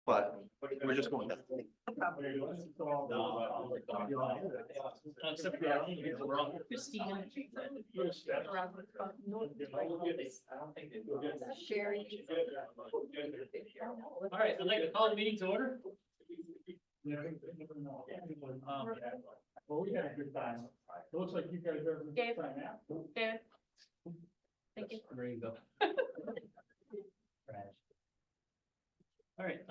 but we're just going down. All right, I'd like to call the meeting to order. Well, we had a good time. It looks like you guys are. Dave. David. Thank you. There you go. All right,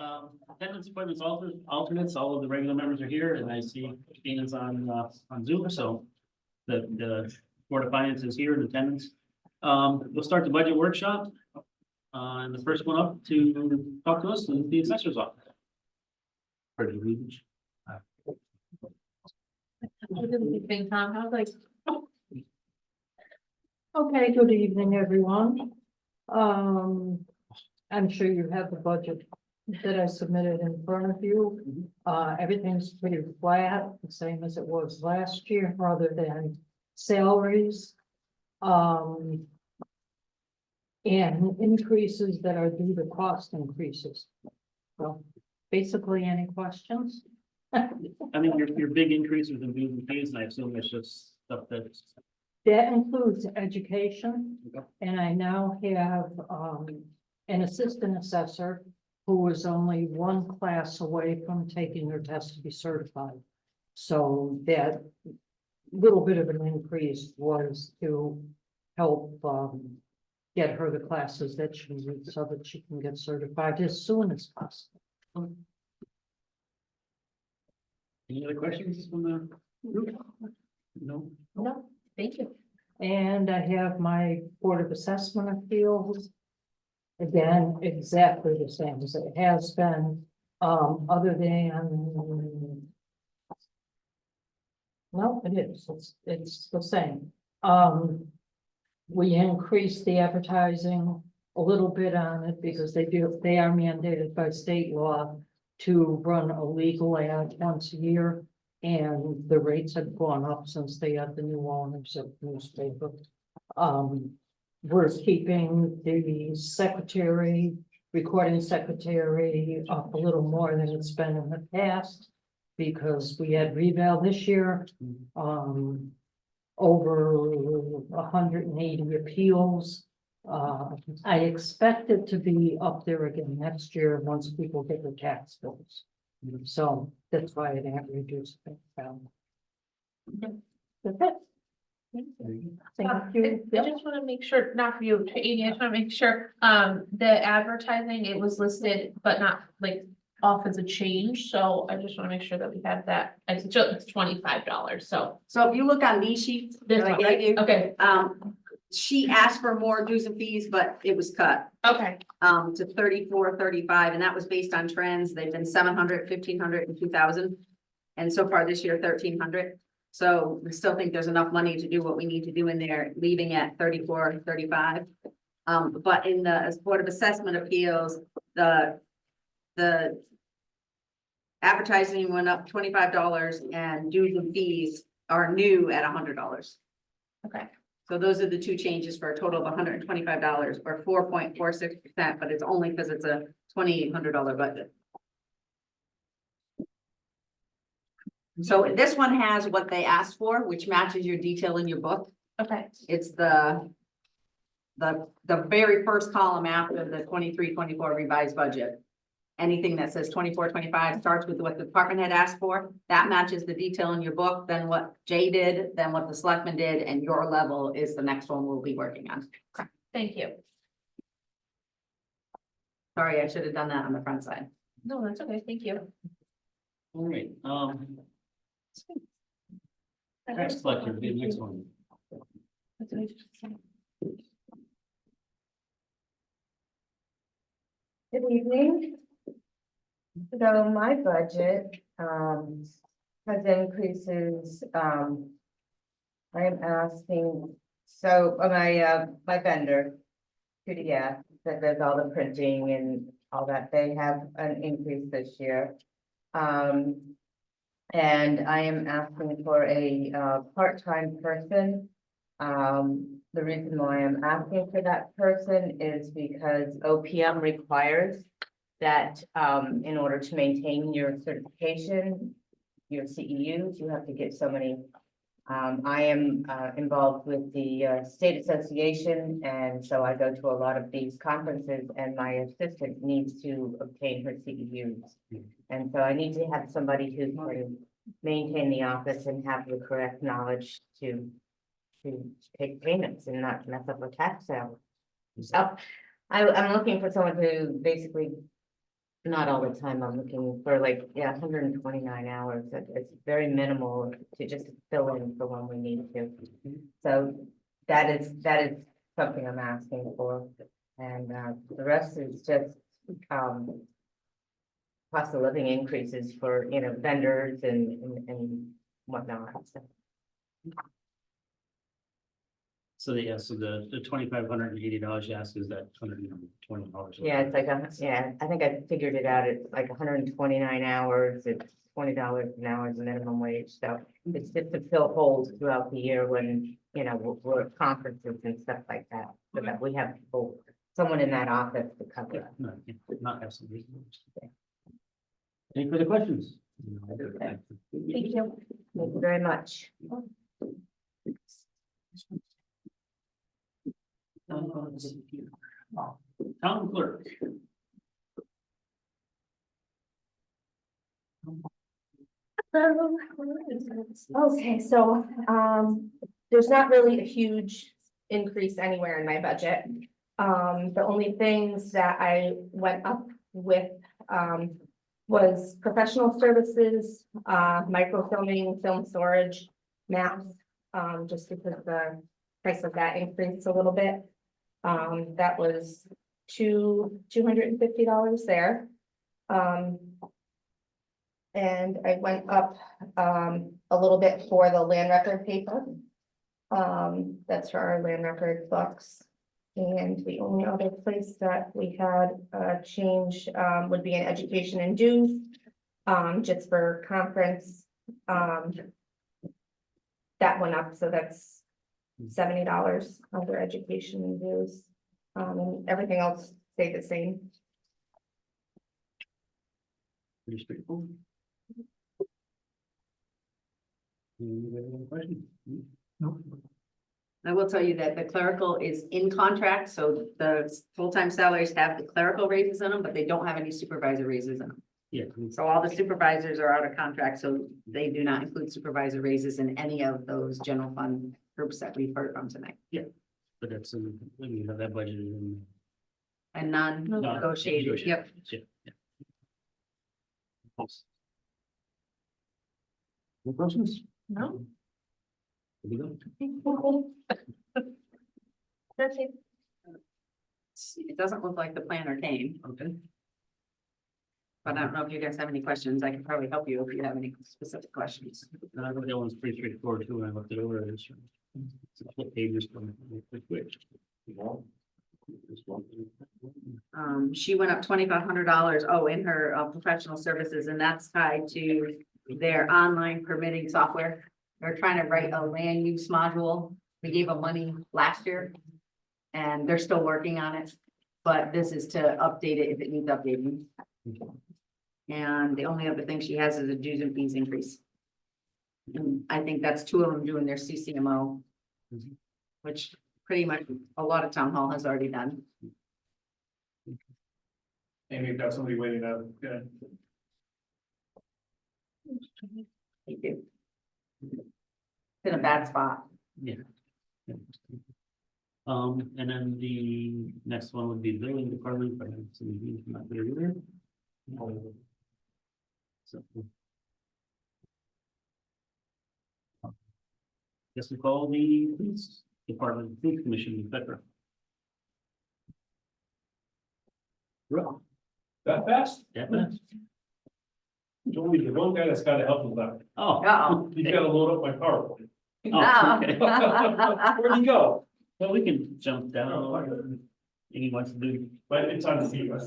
attendance appointments, alternates, all of the regular members are here, and I see Christina's on Zoom, so the Board of Finance is here in attendance. We'll start the budget workshop. And the first one up to talk to us is the assessor's office. Pretty reach. Good evening, Tom. How's like? Okay, good evening, everyone. I'm sure you have the budget that I submitted in front of you. Everything's pretty flat, the same as it was last year, rather than salaries. And increases that are due to cost increases. So basically, any questions? I mean, your big increases in dues and fees, and I assume it's just stuff that's. That includes education, Okay. and I now have an assistant assessor who is only one class away from taking her test to be certified. So that little bit of an increase was to help get her the classes that she needs so that she can get certified as soon as possible. Any other questions from the group? No? No, thank you. And I have my Board of Assessment Appeals. Again, exactly the same as it has been, other than. No, it is, it's the same. We increased the advertising a little bit on it because they are mandated by state law to run a legal ad once a year. And the rates have gone up since they had the new owners of the newspaper. We're keeping the secretary, recording secretary up a little more than it's been in the past. Because we had reval this year, over 180 appeals. I expect it to be up there again next year once people get their tax bills. So that's why it had reduced. That's it. Thank you. I just want to make sure, not for you, Amy, I just want to make sure, the advertising, it was listed, but not like off as a change, so I just want to make sure that we have that, it's just $25, so. So if you look on these sheets This that I one, gave right? you, Okay, she asked for more dues and fees, but it was cut okay, to 34, 35, and that was based on trends. They've been 700, 1,500, and 2,000. And so far this year, 1,300. So we still think there's enough money to do what we need to do in there, leaving at 34, 35. But in the as Board of Assessment Appeals, the advertising went up $25 and dues and fees are new at $100. okay. So those are the two changes for a total of $125 or 4.46%, but it's only because it's a $2,800 budget. So this one has what they asked for, which matches your detail in your book. Okay, It's the very first column after the 23-24 revised budget. Anything that says 24-25 starts with what the department had asked for. That matches the detail in your book, then what Jay did, then what the selectman did, and your level is the next one we'll be working on. thank you. Sorry, I should have done that on the front side. No, that's okay, thank you. All right, tax collector, the next one. That's what I just said. Good evening. So my budget has increases. I am asking, so my vendor, QDF, that does all the printing and all that, they have an increase this year. And I am asking for a part-time person. The reason why I'm asking for that person is because OPM requires that, in order to maintain your certification, your CEUs, you have to get so many. I am, involved with the, state association, and so I go to a lot of these conferences, and my assistant needs to obtain her CEUs. And so I need to have somebody who can maintain the office and have the correct knowledge to take payments and not mess up a tax sale. So I'm looking for someone who basically, not all the time, I'm looking for like, 129 hours. It's very minimal to just fill in for when we need to. So that is something I'm asking for. And the rest is just cost of living increases for, vendors and whatnot. So, So the $2,580 you ask is that $120. yeah, it's like, I think I figured it out. It's like 129 hours. It's $20 an hour is the minimum wage. So it's just to fill holes throughout the year when, we're at conferences and stuff like that. So that we have people, someone in that office to cover it. No, not have some reason. Any further questions? Thank you. Thank you very much. Let's see here. Town clerk. Okay, so, there's not really a huge increase anywhere in my budget. The only things that I went up with, was professional services, microfilming, film storage, maps, just because the price of that increased a little bit. That was $250 there. And I went up, a little bit for the land record paper. That's for our land record books. And the only other place that we had a change, would be in education and dues, just for conference. That went up, so that's $70 under education and dues. And everything else stayed the same. Pretty straightforward. Anybody have any questions? No. I will tell you that the clerical is in contract, so the full-time salaries have the clerical raises in them, but they don't have any supervisor raises in them. Yeah. So all the supervisors are out of contract, so they do not include supervisor raises in any of those general fund groups that we've heard from tonight. But that's, we have that budget in. And non-negotiated, yep. Yeah. No questions? No. Here we go. That's it. It doesn't look like the planner came, Okay. but I don't know if you guys have any questions. I can probably help you if you have any specific questions. And I think that one's pretty straightforward too, when I looked it over. It's what pages from quick. She went up $2,500, in her professional services, and that's tied to their online permitting software. They're trying to write a land use module. We gave them money last year. And they're still working on it, but this is to update it if it needs updating. And the only other thing she has is a dues and fees increase. And I think that's two of them doing their CCMO. Which pretty much a lot of town hall has already done. And we've got somebody waiting out, yeah. Thank you. It's in a bad spot. Yeah. And then the next one would be the building department, but it's not there either. So. Guess we call the police department, police commission, etc. Well, That fast? yeah, but- Joey, the one guy that's gotta help us out. oh. Uh-oh. He's gotta load up my PowerPoint. Oh, okay. Where'd he go? Well, we can jump down. Any wants to do, But it's on the feet, right?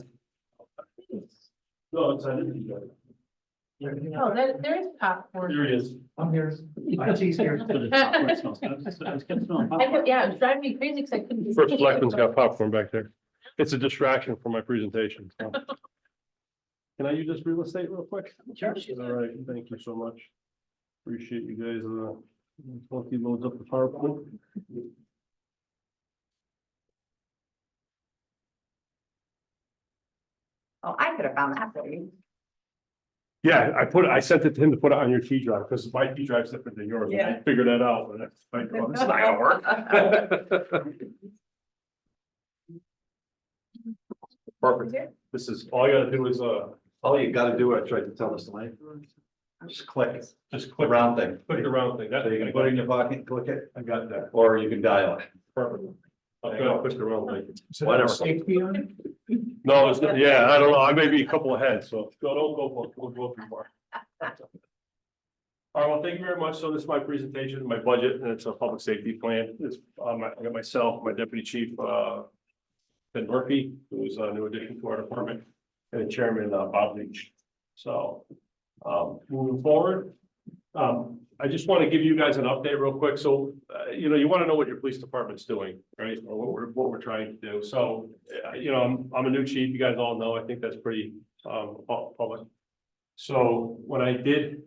No, it's on the feet. Oh, there is popcorn. There he is. I'm here. it's here. So the popcorn smells good. I was kept smelling popcorn. Yeah, it was driving me crazy because I couldn't. First selectman's got popcorn back there. It's a distraction from my presentation. So. Can I use this real estate real quick? Sure. All right, thank you so much. Appreciate you guys, funky loads up the PowerPoint. Oh, I could have found that for you. Yeah, I sent it to him to put it on your T drive, because my T drive's different than yours, and I figured that out, but it's like, oh, this is not gonna work. Perfect, this is, all you gotta do is, All you gotta do, I tried to tell us tonight, just click, just click click, around thing. click the round thing, that, So you're gonna put it in your pocket, and click it, I got that, or you can dial it. perfect. I'll go click the round thing. Whatever. No, it's not, yeah, I don't know, I may be a couple ahead, so don't go, we'll go too far. All right, well, thank you very much. So this is my presentation, my budget, and it's a public safety plan. It's, I got myself, my deputy chief, Ben Murphy, who is a new addition to our department, and Chairman, Bob Leach. So, moving forward, I just want to give you guys an update real quick. So, you know, you want to know what your police department's doing, right? Or what we're trying to do. So, you know, I'm a new chief. You guys all know, I think that's pretty, public. So when I did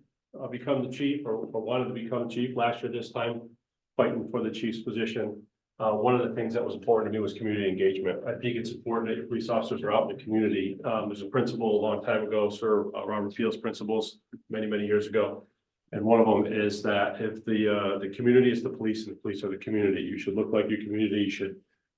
become the chief or wanted to become chief last year, this time fighting for the chief's position, one of the things that was important to me was community engagement. I think it's important that your police officers are out in the community. There's a principle a long time ago, Sir Robert Fields principles, many years ago. And one of them is that if the community is the police and the police are the community, you should look like your community.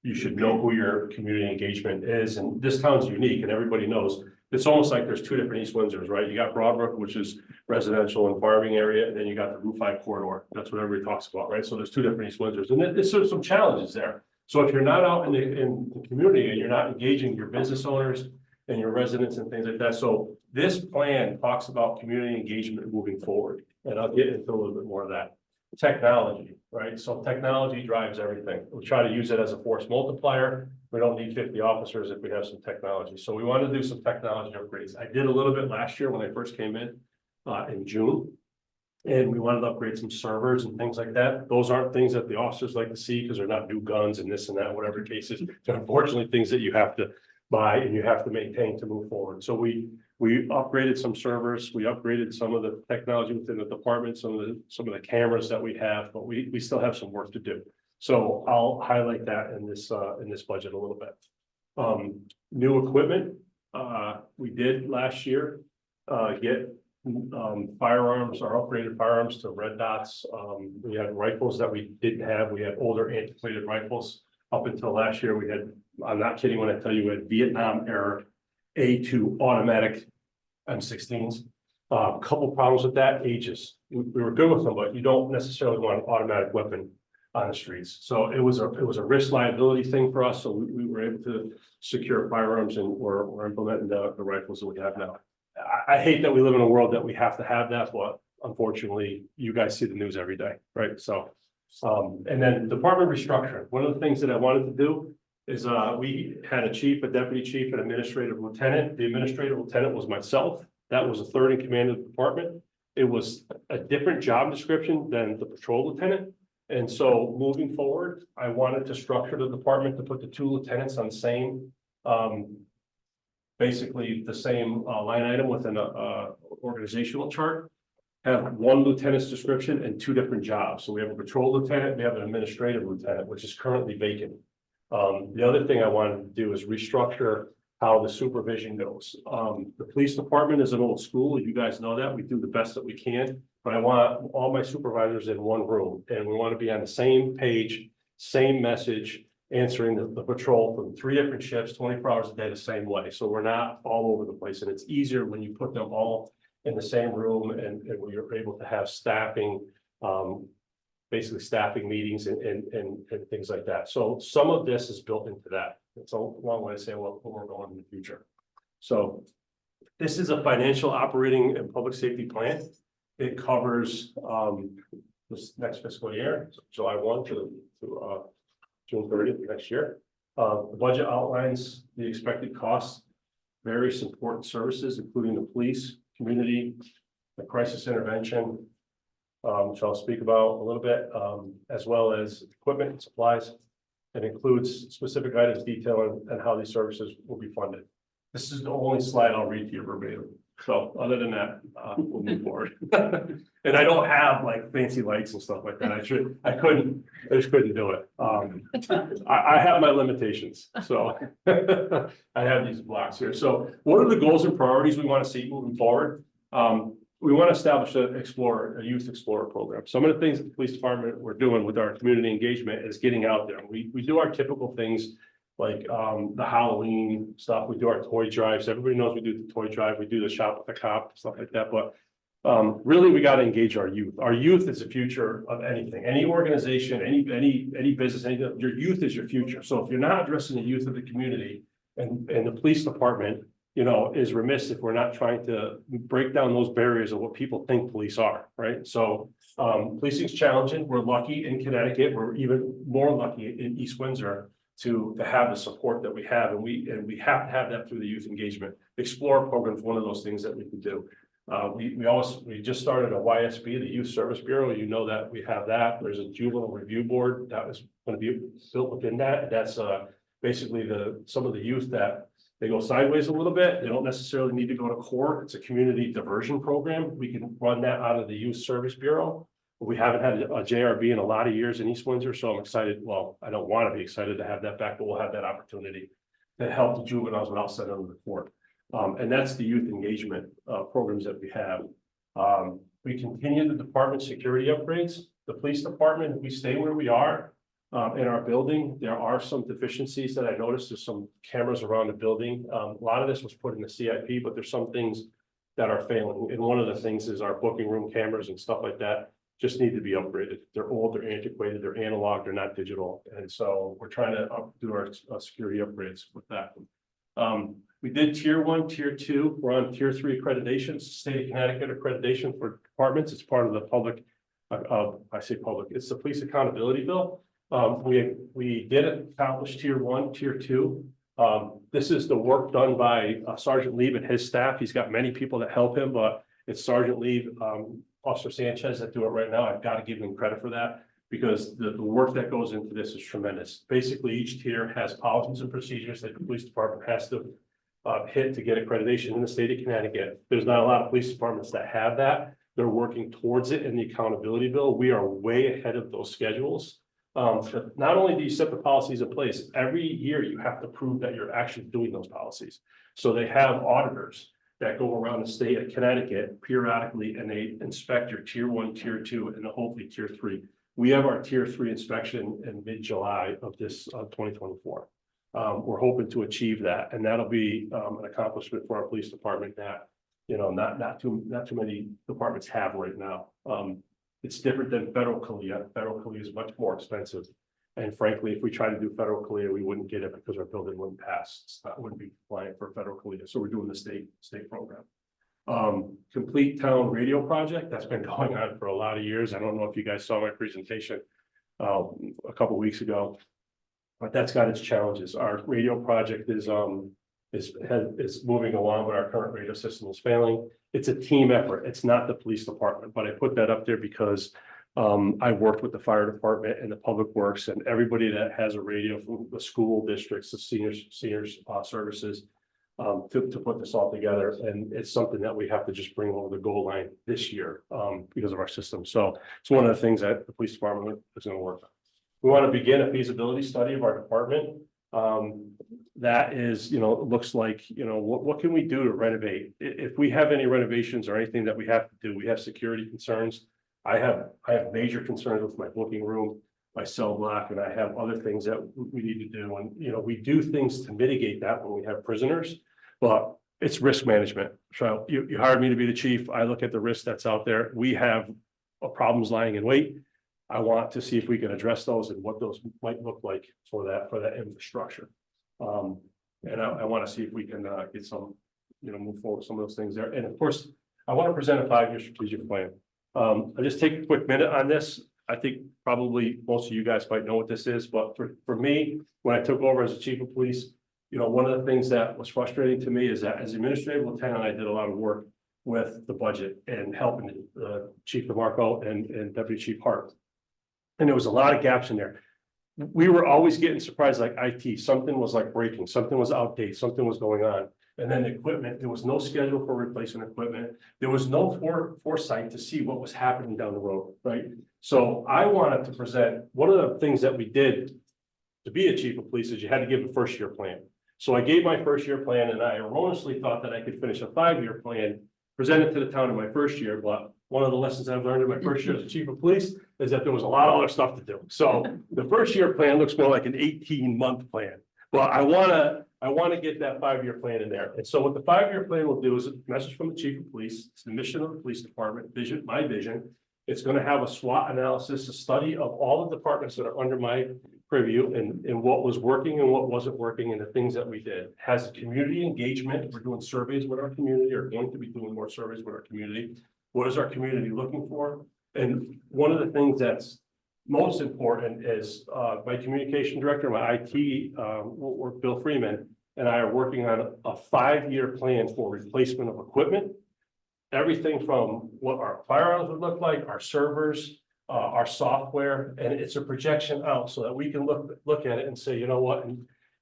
You should know who your community engagement is. And this town's unique and everybody knows. It's almost like there's two different East Windsors, right? You got Broadbrook, which is residential and farming area, and then you got the Route 5 corridor. That's what everybody talks about, right? So there's two different East Windsors, and there's sort of some challenges there. So if you're not out in the community and you're not engaging your business owners and your residents and things like that, so this plan talks about community engagement moving forward, and I'll get into a little bit more of that. Technology, right? So technology drives everything. We try to use it as a force multiplier. We don't need 50 officers if we have some technology. So we want to do some technology upgrades. I did a little bit last year when I first came in June. And we wanted to upgrade some servers and things like that. Those aren't things that the officers like to see because they're not new guns and this and that, whatever the case is. They're unfortunately things that you have to buy and you have to maintain to move forward. So we upgraded some servers, we upgraded some of the technology within the department, some of the cameras that we have, but we still have some work to do. So I'll highlight that in this budget a little bit. New equipment, we did last year, get firearms or upgraded firearms to red dots. We had rifles that we didn't have. We had older antiquated rifles. Up until last year, we had, I'm not kidding when I tell you, we had Vietnam era A2 automatic M16s. A couple problems with that, ages. We were good with them, but you don't necessarily want an automatic weapon on the streets. So it was a risk liability thing for us. So we were able to secure firearms and we're implementing the rifles that we have now. I hate that we live in a world that we have to have that, but unfortunately, you guys see the news every day, right? So, and then department restructuring. One of the things that I wanted to do is we had a chief, a deputy chief, an administrative lieutenant. The administrative lieutenant was myself. That was a third in command of the department. It was a different job description than the patrol lieutenant. And so moving forward, I wanted to structure the department to put the two lieutenants on the same, basically the same line item within a organizational chart. Have one lieutenant's description and two different jobs. So we have a patrol lieutenant, we have an administrative lieutenant, which is currently vacant. The other thing I wanted to do is restructure how the supervision goes. The police department is an old school. You guys know that. We do the best that we can, but I want all my supervisors in one room and we want to be on the same page, same message, answering the patrol from 3 different shifts, 24 hours a day, the same way. So we're not all over the place, and it's easier when you put them all in the same room and we are able to have staffing, basically staffing meetings and things like that. So some of this is built into that. It's a long way to say what we're going in the future. So this is a financial operating and public safety plan. It covers this next fiscal year, so July 1 to June 30th next year. The budget outlines the expected costs, various important services, including the police, community, the crisis intervention, which I'll speak about a little bit, as well as equipment and supplies. It includes specific items detailing and how these services will be funded. This is the only slide I'll read to you verbatim. So other than that, we'll move forward. And I don't have like fancy lights and stuff like that. I just couldn't do it. I have my limitations, so I have these blocks here. So what are the goals and priorities we want to see moving forward? We want to establish a youth explorer program. Some of the things that the police department we're doing with our community engagement is getting out there. We do our typical things like the Halloween stuff. We do our toy drives. Everybody knows we do the toy drive. We do the shop with the cop, stuff like that. But really, we got to engage our youth. Our youth is the future of anything, any organization, any business, your youth is your future. So if you're not addressing the youth of the community and the police department, you know, is remiss if we're not trying to break down those barriers of what people think police are, right? So policing's challenging. We're lucky in Connecticut. We're even more lucky in East Windsor to have the support that we have, and we have to have that through the youth engagement. Explorer program is one of those things that we can do. We just started a YSB, the Youth Service Bureau. You know that we have that. There's a juvenile review board that was going to be built within that. That's basically some of the youth that they go sideways a little bit. They don't necessarily need to go to court. It's a community diversion program. We can run that out of the Youth Service Bureau. We haven't had a JRB in a lot of years in East Windsor, so I'm excited. Well, I don't want to be excited to have that back, but we'll have that opportunity to help the juveniles without sending them to court. And that's the youth engagement programs that we have. We continue the department security upgrades. The police department, if we stay where we are in our building, there are some deficiencies that I noticed. There's some cameras around the building. A lot of this was put in the CIP, but there's some things that are failing. And one of the things is our booking room cameras and stuff like that just need to be upgraded. They're old, they're antiquated, they're analog, they're not digital. And so we're trying to do our security upgrades with that. We did tier 1, tier 2. We're on tier 3 accreditations, state of Connecticut accreditation for departments. It's part of the public, I say public, it's the police accountability bill. We did accomplish tier 1, tier 2. This is the work done by Sergeant Leib and his staff. He's got many people that help him, but it's Sergeant Leib, Officer Sanchez that do it right now. I've got to give them credit for that because the work that goes into this is tremendous. Basically, each tier has policies and procedures that the police department has to hit to get accreditation in the state of Connecticut. There's not a lot of police departments that have that. They're working towards it in the accountability bill. We are way ahead of those schedules. Not only do you set the policies in place, every year you have to prove that you're actually doing those policies. So they have auditors that go around the state of Connecticut periodically and they inspect your tier 1, tier 2, and hopefully tier 3. We have our tier 3 inspection in mid-July of this 2024. We're hoping to achieve that, and that'll be an accomplishment for our police department that, you know, not too many departments have right now. It's different than federal CALEA. Federal CALEA is much more expensive. And frankly, if we try to do federal CALEA, we wouldn't get it because our building wouldn't pass. It wouldn't be compliant for federal CALEA. So we're doing the state program. Complete Town Radio Project, that's been going on for a lot of years. I don't know if you guys saw my presentation a couple of weeks ago, but that's got its challenges. Our radio project is moving along, but our current radio system is failing. It's a team effort. It's not the police department, but I put that up there because I worked with the fire department and the public works and everybody that has a radio from the school districts, the seniors services to put this all together. And it's something that we have to just bring over the goal line this year because of our system. So it's one of the things that the police department is going to work on. We want to begin a feasibility study of our department. That is, you know, looks like, you know, what can we do to renovate? If we have any renovations or anything that we have to do, we have security concerns. I have major concerns with my booking room, my cell block, and I have other things that we need to do. And, you know, we do things to mitigate that when we have prisoners, but it's risk management. So you hired me to be the chief. I look at the risk that's out there. We have problems lying in wait. I want to see if we can address those and what those might look like for that infrastructure. And I want to see if we can get some, you know, move forward with some of those things there. And of course, I want to present a 5-year strategic plan. I'll just take a quick minute on this. I think probably most of you guys might know what this is, but for me, when I took over as the chief of police, you know, one of the things that was frustrating to me is that as administrative lieutenant, I did a lot of work with the budget and helping Chief DeMarco and Deputy Chief Hart. And there was a lot of gaps in there. We were always getting surprised, like IT, something was like breaking, something was outdated, something was going on. And then equipment, there was no schedule for replacing equipment. There was no foresight to see what was happening down the road, right? So I wanted to present, one of the things that we did to be a chief of police is you had to give a first year plan. So I gave my first year plan and I erroneously thought that I could finish a 5-year plan, present it to the town in my first year, but one of the lessons I've learned in my first year as chief of police is that there was a lot of other stuff to do. So the first year plan looks more like an 18-month plan. But I wanna get that 5-year plan in there. And so what the 5-year plan will do is a message from the chief of police, it's the mission of the police department, vision, my vision. It's gonna have a SWOT analysis, a study of all the departments that are under my purview and what was working and what wasn't working and the things that we did. Has community engagement, we're doing surveys with our community, or going to be doing more surveys with our community. What is our community looking for? And one of the things that's most important is my communication director, my IT, or Bill Freeman, and I are working on a 5-year plan for replacement of equipment. Everything from what our firearms would look like, our servers, our software, and it's a projection out so that we can look at it and say, you know what,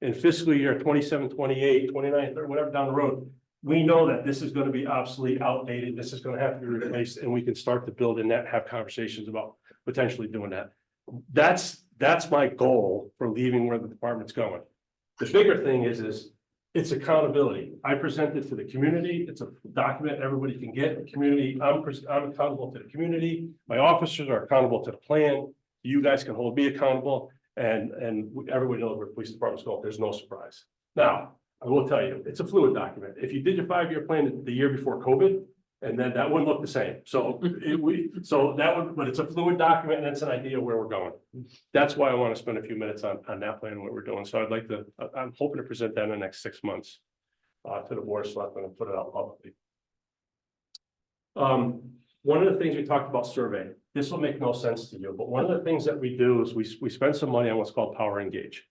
in fiscal year 27, 28, 29, or whatever down the road, we know that this is going to be obsolete, outdated, this is going to have to be replaced, and we can start to build in that, have conversations about potentially doing that. That's my goal for leaving where the department's going. The bigger thing is it's accountability. I present it to the community. It's a document everybody can get. The community, I'm accountable to the community. My officers are accountable to the plan. You guys can hold me accountable, and everybody knows where the police department's going. There's no surprise. Now, I will tell you, it's a fluid document. If you did your 5-year plan the year before COVID, and then that wouldn't look the same. So but it's a fluid document and it's an idea where we're going. That's why I want to spend a few minutes on that plan and what we're doing. So I'd like to, I'm hoping to present that in the next 6 months to the board of selectmen and put it out publicly. One of the things we talked about survey, this will make no sense to you, but one of the things that we do is we spend some money on what's called Power Engage.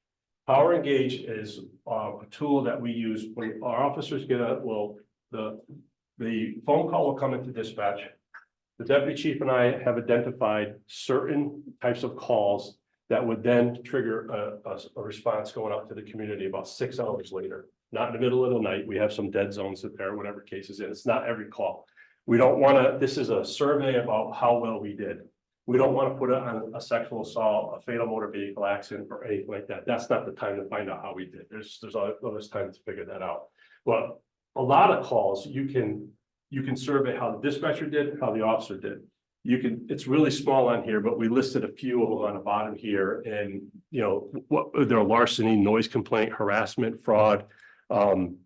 Power Engage is a tool that we use when our officers get the phone call will come into dispatch. The deputy chief and I have identified certain types of calls that would then trigger a response going out to the community about 6 hours later. Not in the middle of the night. We have some dead zones there, whatever case is in. It's not every call. We don't want to, this is a survey about how well we did. We don't want to put it on a sexual assault, a fatal motor vehicle accident, or anything like that. That's not the time to find out how we did. There's other time to figure that out. But a lot of calls, you can survey how the dispatcher did, how the officer did. It's really small on here, but we listed a few of them on the bottom here. And, you know, what they're larceny, noise complaint, harassment, fraud, and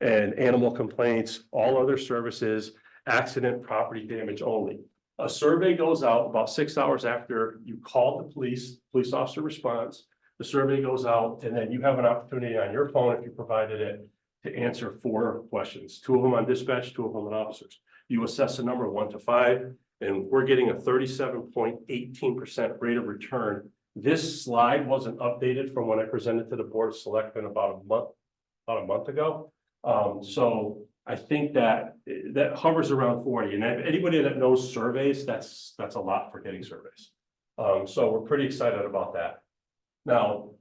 animal complaints, all other services, accident, property damage only. A survey goes out about 6 hours after you call the police officer responds. The survey goes out, and then you have an opportunity on your phone, if you provided it, to answer 4 questions, 2 of them on dispatch, 2 of them on officers. You assess a number of 1 to 5, and we're getting a 37.18% rate of return. This slide wasn't updated from when I presented to the board of selectmen about a month ago. So I think that hovers around 40, and anybody that knows surveys, that's a lot for getting surveys. So we're pretty excited about that. Now,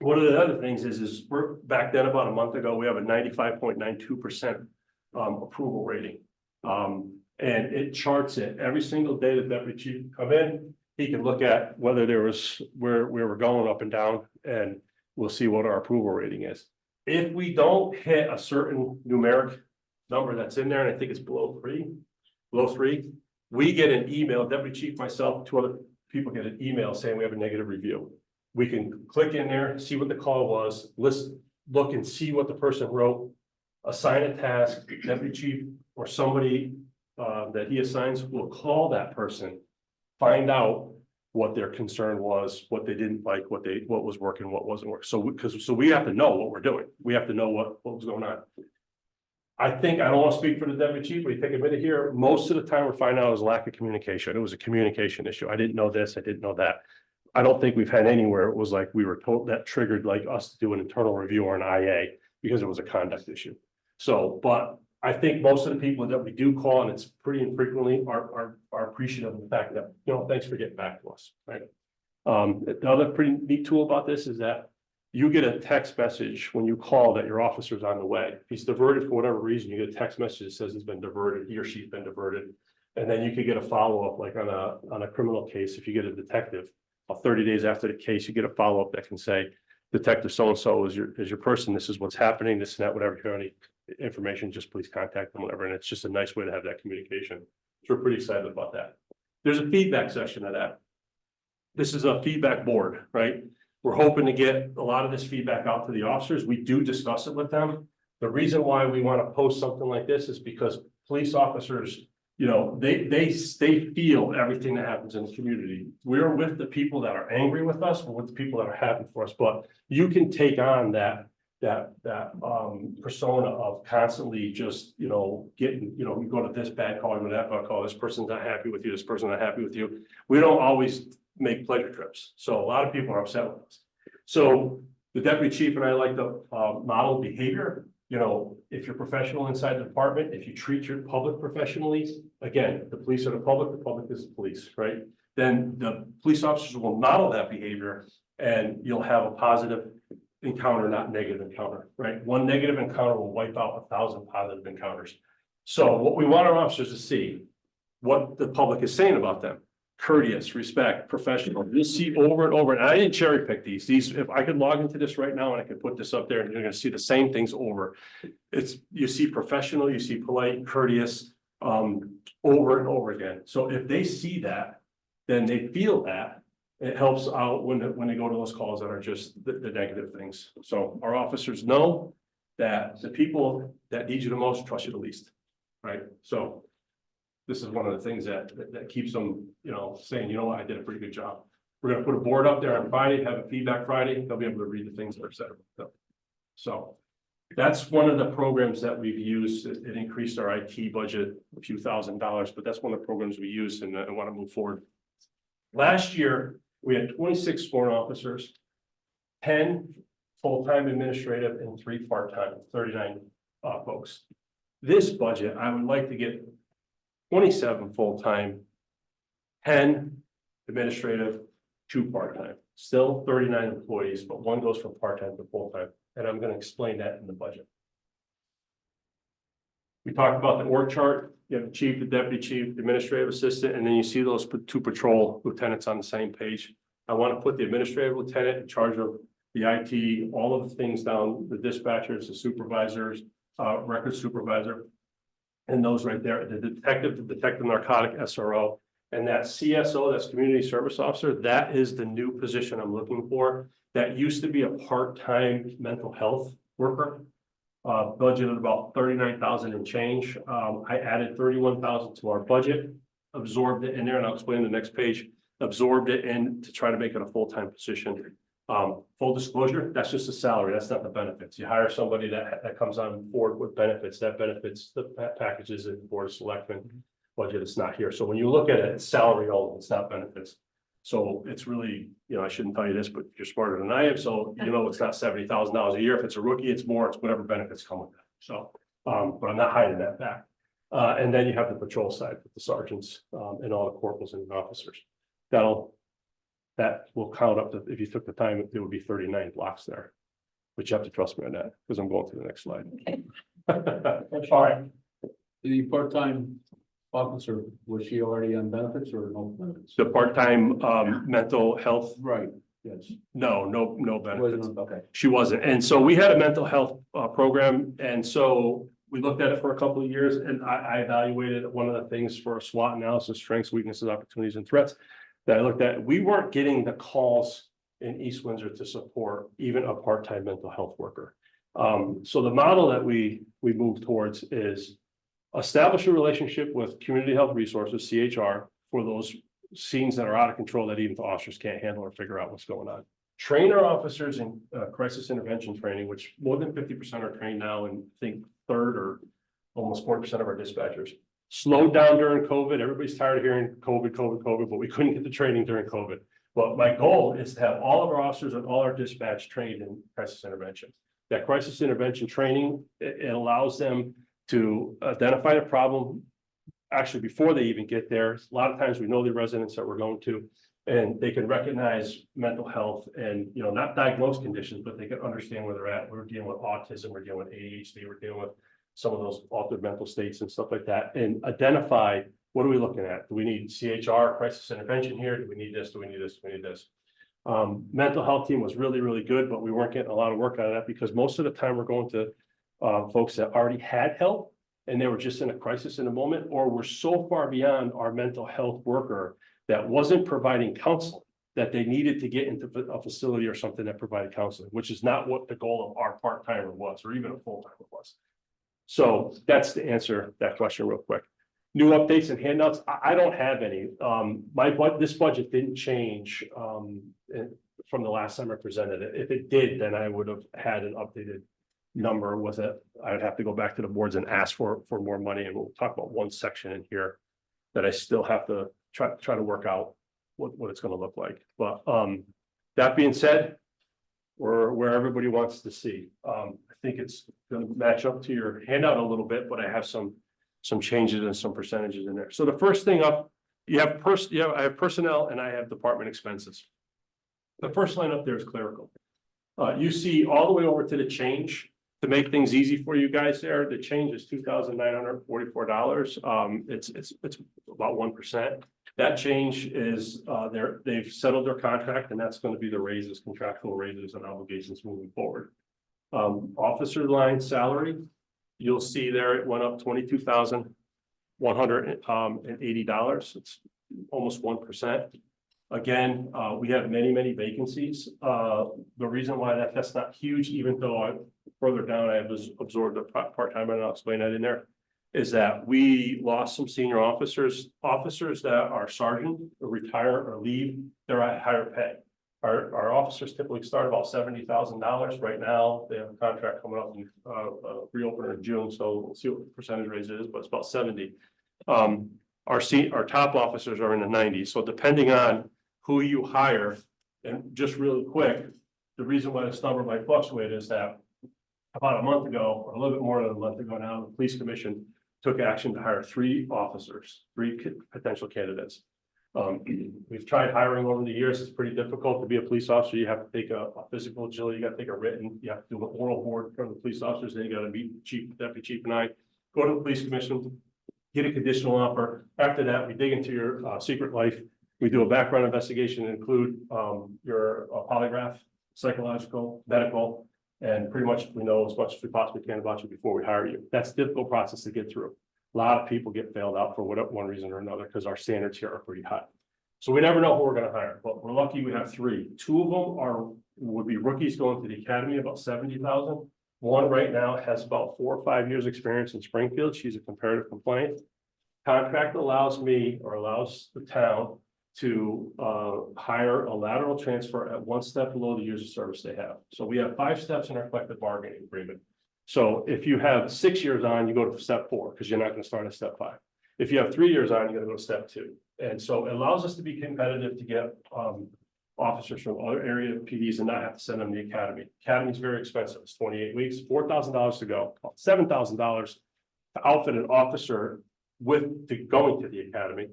one of the other things is we're back then about a month ago, we have a 95.92% approval rating. And it charts it every single day that deputy chief come in. He can look at whether there was where we were going up and down, and we'll see what our approval rating is. If we don't hit a certain numeric number that's in there, and I think it's below three, we get an email, deputy chief, myself, 2 other people get an email saying we have a negative review. We can click in there, see what the call was, look and see what the person wrote, assign a task, deputy chief or somebody that he assigns will call that person, find out what their concern was, what they didn't like, what was working, what wasn't working. So we have to know what we're doing. We have to know what was going on. I don't want to speak for the deputy chief, but you take a minute here. Most of the time we're finding out is lack of communication. It was a communication issue. I didn't know this, I didn't know that. I don't think we've had anywhere it was like we were told that triggered like us to do an internal review or an IA because it was a conduct issue. So, but I think most of the people that we do call, and it's pretty infrequently, are appreciative of the fact that, you know, thanks for getting back to us, right? The other pretty neat tool about this is that you get a text message when you call that your officer's on the way. If he's diverted for whatever reason, you get a text message that says he's been diverted, he or she's been diverted. And then you could get a follow-up, like on a criminal case, if you get a detective, 30 days after the case, you get a follow-up that can say, Detective so-and-so is your person, this is what's happening, this and that, whatever, if you have any information, just please contact them, whatever. And it's just a nice way to have that communication. So we're pretty excited about that. There's a feedback session of that. This is a feedback board, right? We're hoping to get a lot of this feedback out to the officers. We do discuss it with them. The reason why we want to post something like this is because police officers, you know, they feel everything that happens in the community. We're with the people that are angry with us, we're with the people that are happy for us, but you can take on that persona of constantly just, you know, getting, you know, we go to this bad call, we go to that bad call, this person's not happy with you, this person's not happy with you. We don't always make pleasure trips, so a lot of people are upset with us. So the deputy chief and I like the model behavior. You know, if you're professional inside the department, if you treat your public professionally, again, the police are the public is the police, right? Then the police officers will model that behavior and you'll have a positive encounter, not negative encounter, right? One negative encounter will wipe out 1,000 positive encounters. So what we want our officers to see, what the public is saying about them. Courteous, respect, professional. You'll see over and over, and I didn't cherry pick these. If I could log into this right now and I could put this up there and you're gonna see the same things over. You see professional, you see polite, courteous, over and over again. So if they see that, then they feel that. It helps out when they go to those calls that are just the negative things. So our officers know that the people that need you the most trust you the least, right? So this is one of the things that keeps them, you know, saying, you know what, I did a pretty good job. We're gonna put a board up there on Friday, have a feedback Friday, they'll be able to read the things that are said about them. So that's one of the programs that we've used. It increased our IT budget a few $1,000s, but that's one of the programs we use and I want to move forward. Last year, we had 26 sworn officers, 10 full-time administrative and 3 part-time, 39 folks. This budget, I would like to get 27 full-time, 10 administrative, 2 part-time, still 39 employees, but 1 goes from part-time to full-time. And I'm going to explain that in the budget. We talked about the org chart. You have the chief, the deputy chief, the administrative assistant, and then you see those 2 patrol lieutenants on the same page. I want to put the administrative lieutenant in charge of the IT, all of the things down, the dispatchers, the supervisors, record supervisor. And those right there, the detective narcotic SRO, and that CSO, that's community service officer, that is the new position I'm looking for. That used to be a part-time mental health worker, budgeted about 39,000 and change. I added 31,000 to our budget, absorbed it in there, and I'll explain the next page, absorbed it in to try to make it a full-time position. Full disclosure, that's just a salary, that's not the benefits. You hire somebody that comes on board with benefits, that benefits the packages and board of selectmen budget, it's not here. So when you look at it, it's salary only, it's not benefits. So it's really, you know, I shouldn't tell you this, but you're smarter than I am. So, you know, it's not $70,000 a year. If it's a rookie, it's more, it's whatever benefits come with that. So, but I'm not hiding that back. And then you have the patrol side with the sergeants, and all the corporals and officers. That will count up to, if you took the time, it would be 39 blocks there. But you have to trust me on that because I'm going to the next slide. All right. The part-time officer, was she already on benefits or no benefits? The part-time mental health. Right, yes. No benefits. Wasn't, okay. She wasn't. And so we had a mental health program. And so we looked at it for a couple of years and I evaluated one of the things for a SWOT analysis, strengths, weaknesses, opportunities, and threats that I looked at. We weren't getting the calls in East Windsor to support even a part-time mental health worker. So the model that we moved towards is establish a relationship with Community Health Resources, CHR, for those scenes that are out of control that even the officers can't handle or figure out what's going on. Train our officers in crisis intervention training, which more than 50% are trained now, and I think 3rd or almost 40% of our dispatchers. Slowed down during COVID. Everybody's tired of hearing COVID, but we couldn't get the training during COVID. But my goal is to have all of our officers and all our dispatch trained in crisis intervention. That crisis intervention training, it allows them to identify the problem actually before they even get there. A lot of times we know the residents that we're going to, And they can recognize mental health and, you know, not diagnose conditions, but they can understand where they're at. We're dealing with autism, we're dealing with ADHD, we're dealing with some of those altered mental states and stuff like that, and identify, what are we looking at? Do we need CHR, crisis intervention here? Do we need this? Do we need this? Do we need this? Mental health team was really, really good, but we weren't getting a lot of work out of that because most of the time we're going to folks that already had help and they were just in a crisis in a moment, or were so far beyond our mental health worker that wasn't providing counseling, that they needed to get into a facility or something that provided counseling, which is not what the goal of our part-timer was, or even a full-timer was. So that's to answer that question real quick. New updates and handouts, I don't have any. This budget didn't change from the last time I presented it. If it did, then I would have had an updated number with it. I would have to go back to the boards and ask for more money, and we'll talk about one section in here that I still have to try to work out what it's gonna look like. But that being said, we're where everybody wants to see. I think it's gonna match up to your handout a little bit, but I have some changes and some percentages in there. So the first thing up, I have personnel and I have department expenses. The first line up there is clerical. You see all the way over to the change. To make things easy for you guys there, the change is $2,944. It's about 1%. That change is they've settled their contract, and that's going to be the raises, contractual raises and obligations moving forward. Officer line salary, you'll see there it went up $22,180. It's almost 1%. Again, we have many vacancies. The reason why that's not huge, even though further down I have absorbed a part-time, and I'll explain that in there, is that we lost some senior officers that are sergeant or retire or leave. They're at higher pay. Our officers typically start about $70,000 right now. They have a contract coming up and reopen in June, so we'll see what the percentage raise is, but it's about 70. Our top officers are in the 90s. So depending on who you hire, and just really quick, the reason why this number might fluctuate is that about a month ago, or a little bit more than a month ago now, the police commission took action to hire 3 officers, 3 potential candidates. We've tried hiring over the years. It's pretty difficult to be a police officer. You have to take a physical agility, you got to take a written, you have to do an oral board from the police officers, then you got to meet Deputy Chief and I, go to the police commission, get a conditional offer. After that, we dig into your secret life. We do a background investigation, include your polygraph, psychological, medical, and pretty much we know as much as we possibly can about you before we hire you. That's a difficult process to get through. A lot of people get failed out for one reason or another because our standards here are pretty high. So we never know who we're going to hire, but we're lucky we have 3. 2 of them would be rookies going to the academy, about 70,000. One right now has about 4 or 5 years experience in Springfield. She's a comparative complaint. Contract allows the town to hire a lateral transfer at 1 step below the years of service they have. So we have 5 steps in our collective bargaining agreement. So if you have 6 years on, you go to step 4 because you're not going to start at step 5. If you have 3 years on, you got to go to step 2. And so it allows us to be competitive to get officers from other area PDs and not have to send them to the academy. Academy is very expensive. It's 28 weeks, $4,000 to go, $7,000 to outfit an officer going to the academy.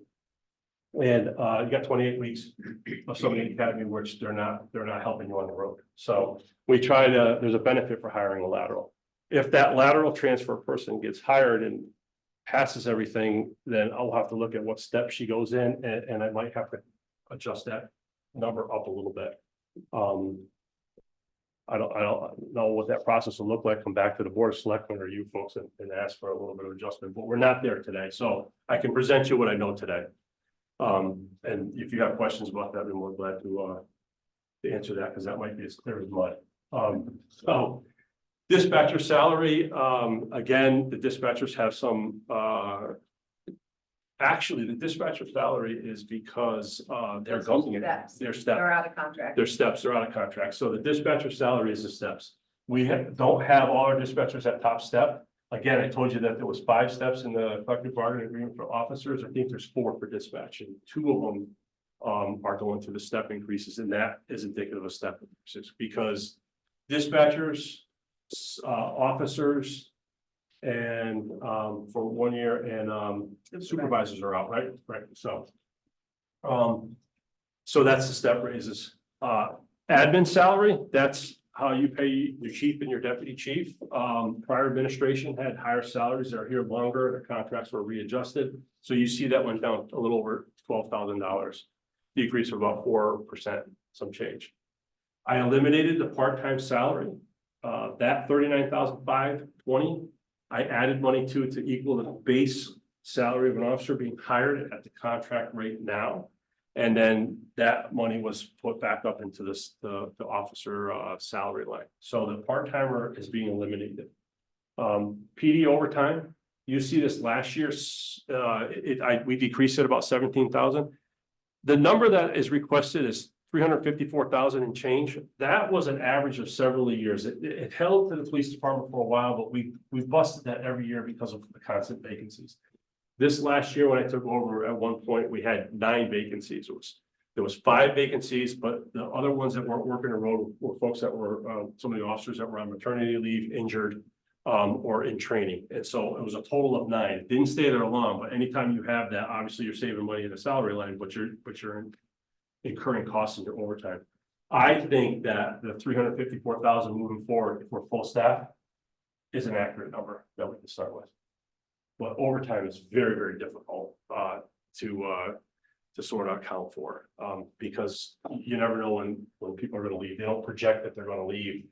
And you got 28 weeks of somebody in the academy, which they're not helping you on the road. So there's a benefit for hiring a lateral. If that lateral transfer person gets hired and passes everything, then I'll have to look at what step she goes in, and I might have to adjust that number up a little bit. I don't know what that process will look like. Come back to the board of selectmen or you folks and ask for a little bit of adjustment, but we're not there today. So I can present you what I know today. And if you have questions about that, then we're glad to answer that, because that might be as clear as mud. So dispatcher salary, again, the dispatchers have some, actually, the dispatcher salary is because they're going in their steps. They're out of contract. They're out of contract. So the dispatcher salary is the steps. We don't have all our dispatchers at top step. Again, I told you that there was 5 steps in the collective bargaining agreement for officers. I think there's 4 for dispatch, and 2 of them are going through the step increases, and that is indicative of step increases because dispatchers, officers, and for 1 year, and supervisors are out, right? So So that's the step raises. Admin salary, that's how you pay your chief and your deputy chief. Prior administration had higher salaries that are here longer, the contracts were readjusted. So you see that went down a little over $12,000, decrease of about 4%, some change. I eliminated the part-time salary, that $39,520. I added money to equal the base salary of an officer being hired at the contract rate now. And then that money was put back up into this, the officer salary line. So the part-timer is being eliminated. PD overtime, you see this last year, we decreased it about 17,000. The number that is requested is 354,000 and change. That was an average of several years. It held to the police department for a while, but we've busted that every year because of the constant vacancies. This last year, when I took over, at one point, we had 9 vacancies. There was 5 vacancies, but the other ones that weren't working the road were folks that were, some of the officers that were on maternity leave, injured, or in training. And so it was a total of 9. It didn't stay there long, but anytime you have that, obviously you're saving money in the salary line, but you're incurring costs in your overtime. I think that the 354,000 moving forward, if we're full staff, is an accurate number that we can start with. But overtime is very, very difficult to sort of account for, because you never know when people are going to leave. They don't project that they're going to leave,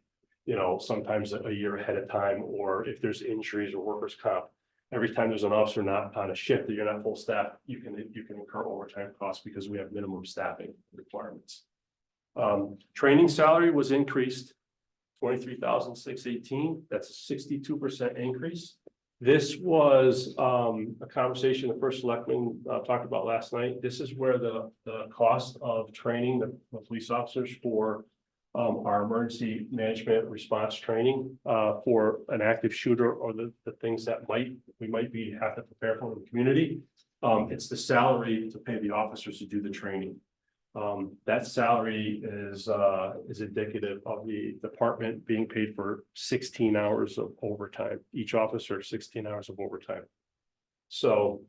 you know, sometimes a year ahead of time, or if there's injuries or workers' comp. Every time there's an officer not on a shift that you're not full staff, you can incur overtime costs because we have minimum staffing requirements. Training salary was increased 23,618. That's a 62% increase. This was a conversation the first selectman talked about last night. This is where the cost of training the police officers for our emergency management response training for an active shooter, or the things that we might have to prepare for in the community. It's the salary to pay the officers to do the training. That salary is indicative of the department being paid for 16 hours of overtime, each officer 16 hours of overtime. So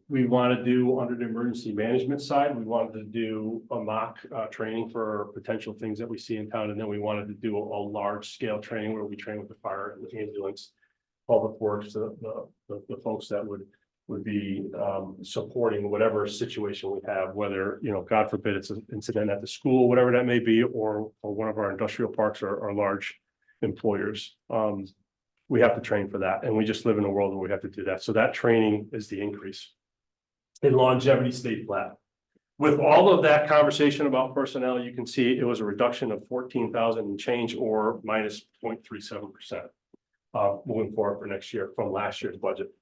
we want to do, under the emergency management side, we wanted to do a mock training for potential things that we see in town, and then we wanted to do a large scale training where we train with the fire and the ambulance, public works, the folks that would be supporting whatever situation we have, whether, you know, God forbid it's an incident at the school, whatever that may be, or one of our industrial parks or large employers. We have to train for that, and we just live in a world where we have to do that. So that training is the increase. And longevity stayed flat. With all of that conversation about personnel, you can see it was a reduction of 14,000 and change, or minus 0.37% moving forward for next year from last year's budget.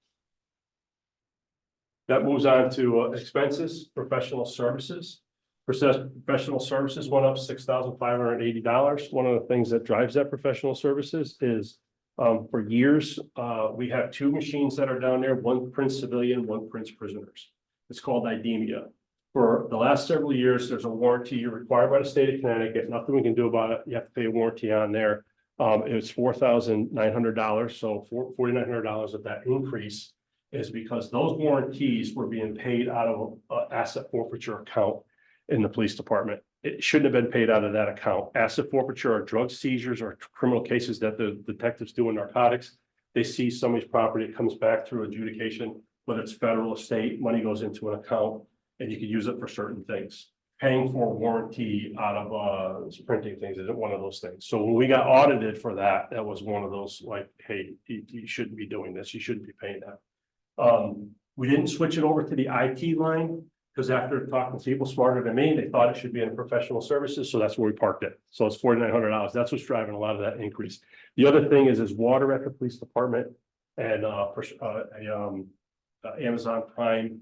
That moves on to expenses, professional services. Professional services went up $6,580. One of the things that drives that professional services is for years, we have 2 machines that are down there, one Prince civilian, one Prince prisoners. It's called IDEMIA. For the last several years, there's a warranty required by the state of Connecticut. Nothing we can do about it. You have to pay a warranty on there. It's $4,900. So $4,900 of that increase is because those warranties were being paid out of an asset forfeiture account in the police department. It shouldn't have been paid out of that account. Asset forfeiture are drug seizures or criminal cases that the detectives do in narcotics. They seize somebody's property, it comes back through adjudication, whether it's federal or state, money goes into an account and you can use it for certain things. Paying for a warranty out of printing things isn't one of those things. So when we got audited for that, that was one of those, like, hey, you shouldn't be doing this, you shouldn't be paying that. We didn't switch it over to the IT line because after talking to people smarter than me, they thought it should be in professional services. So that's where we parked it. So it's $4,900. That's what's driving a lot of that increase. The other thing is water at the police department and Amazon Prime,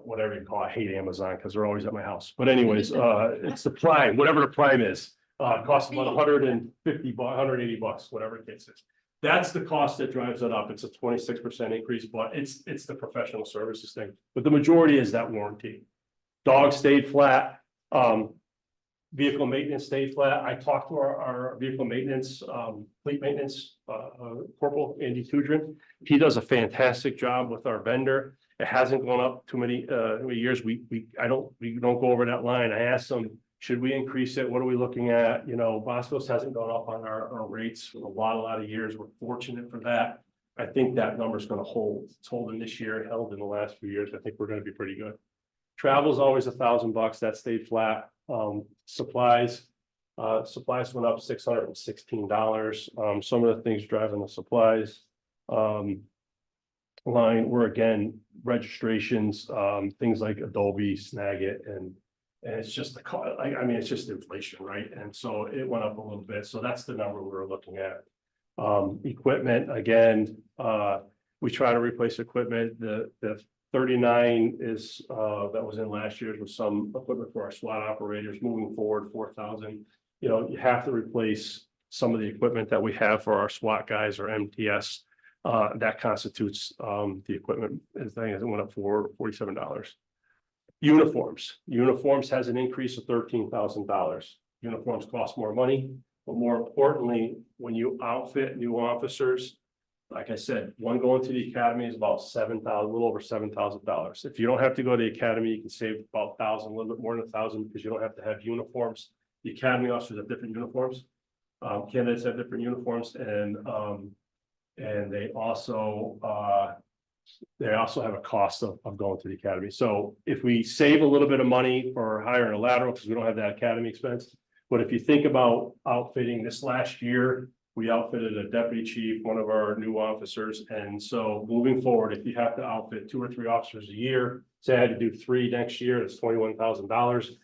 whatever you call it. I hate Amazon because they're always at my house. But anyways, it's the Prime, whatever the Prime is. It costs about $150, $180, whatever it gets. That's the cost that drives it up. It's a 26% increase, but it's the professional services thing. But the majority is that warranty. Dog stayed flat. Vehicle maintenance stayed flat. I talked to our vehicle maintenance, fleet maintenance, Corporal Andy Tudrin. He does a fantastic job with our vendor. It hasn't gone up too many years. We don't go over that line. I asked them, should we increase it? What are we looking at? You know, Boscos hasn't gone up on our rates for a lot of years. We're fortunate for that. I think that number's gonna hold. It's holding this year, held in the last few years. I think we're gonna be pretty good. Travel's always $1,000. That stayed flat. Supplies went up $616. Some of the things driving the supplies line were again registrations, things like Adobe, Snagit, and it's just the cost. I mean, it's just inflation, right? And so it went up a little bit. So that's the number we were looking at. Equipment, again, we try to replace equipment. The 39 is that was in last year's with some equipment for our SWAT operators. Moving forward, 4,000. You know, you have to replace some of the equipment that we have for our SWAT guys or MTS. That constitutes the equipment. As thing as it went up for $47. Uniforms has an increase of $13,000. Uniforms cost more money, but more importantly, when you outfit new officers, like I said, one going to the academy is about $7,000, a little over $7,000. If you don't have to go to the academy, you can save about 1,000, a little bit more than 1,000, because you don't have to have uniforms. The academy officers have different uniforms. Candidates have different uniforms, and they also have a cost of going to the academy. So if we save a little bit of money for hiring a lateral, because we don't have that academy expense, but if you think about outfitting this last year, we outfitted a deputy chief, one of our new officers. And so moving forward, if you have to outfit 2 or 3 officers a year, say I had to do 3 next year, it's $21,000.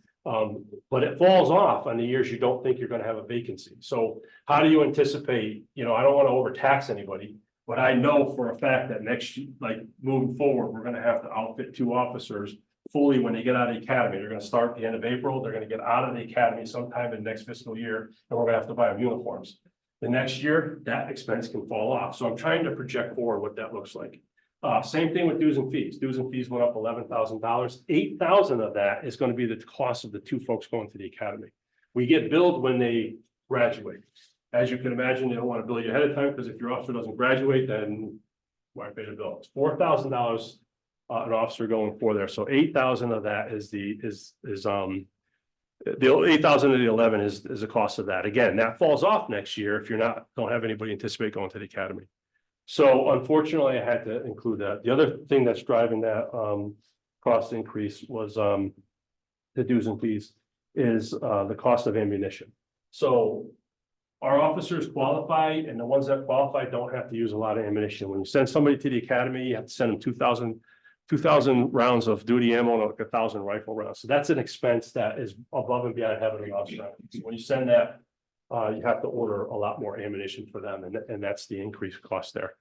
But it falls off on the years you don't think you're going to have a vacancy. So how do you anticipate, you know, I don't want to overtax anybody, but I know for a fact that next year, like moving forward, we're going to have to outfit 2 officers fully when they get out of the academy. They're going to start at the end of April. They're going to get out of the academy sometime in the next fiscal year, and we're going to have to buy them uniforms. The next year, that expense can fall off. So I'm trying to project forward what that looks like. Same thing with dues and fees. Dues and fees went up $11,000. $8,000 of that is going to be the cost of the 2 folks going to the academy. We get billed when they graduate. As you can imagine, they don't want to bill you ahead of time, because if your officer doesn't graduate, then why pay the bill? It's $4,000 an officer going for there. So $8,000 of that is the 8,000 of the 11 is the cost of that. Again, that falls off next year if you're don't have anybody anticipate going to the academy. So unfortunately, I had to include that. The other thing that's driving that cost increase was the dues and fees is the cost of ammunition. So our officers qualify, and the ones that qualify don't have to use a lot of ammunition. When you send somebody to the academy, you have to send them 2,000 rounds of duty ammo and like 1,000 rifle rounds. So that's an expense that is above and beyond having an officer. So when you send that, you have to order a lot more ammunition for them, and that's the increased cost there.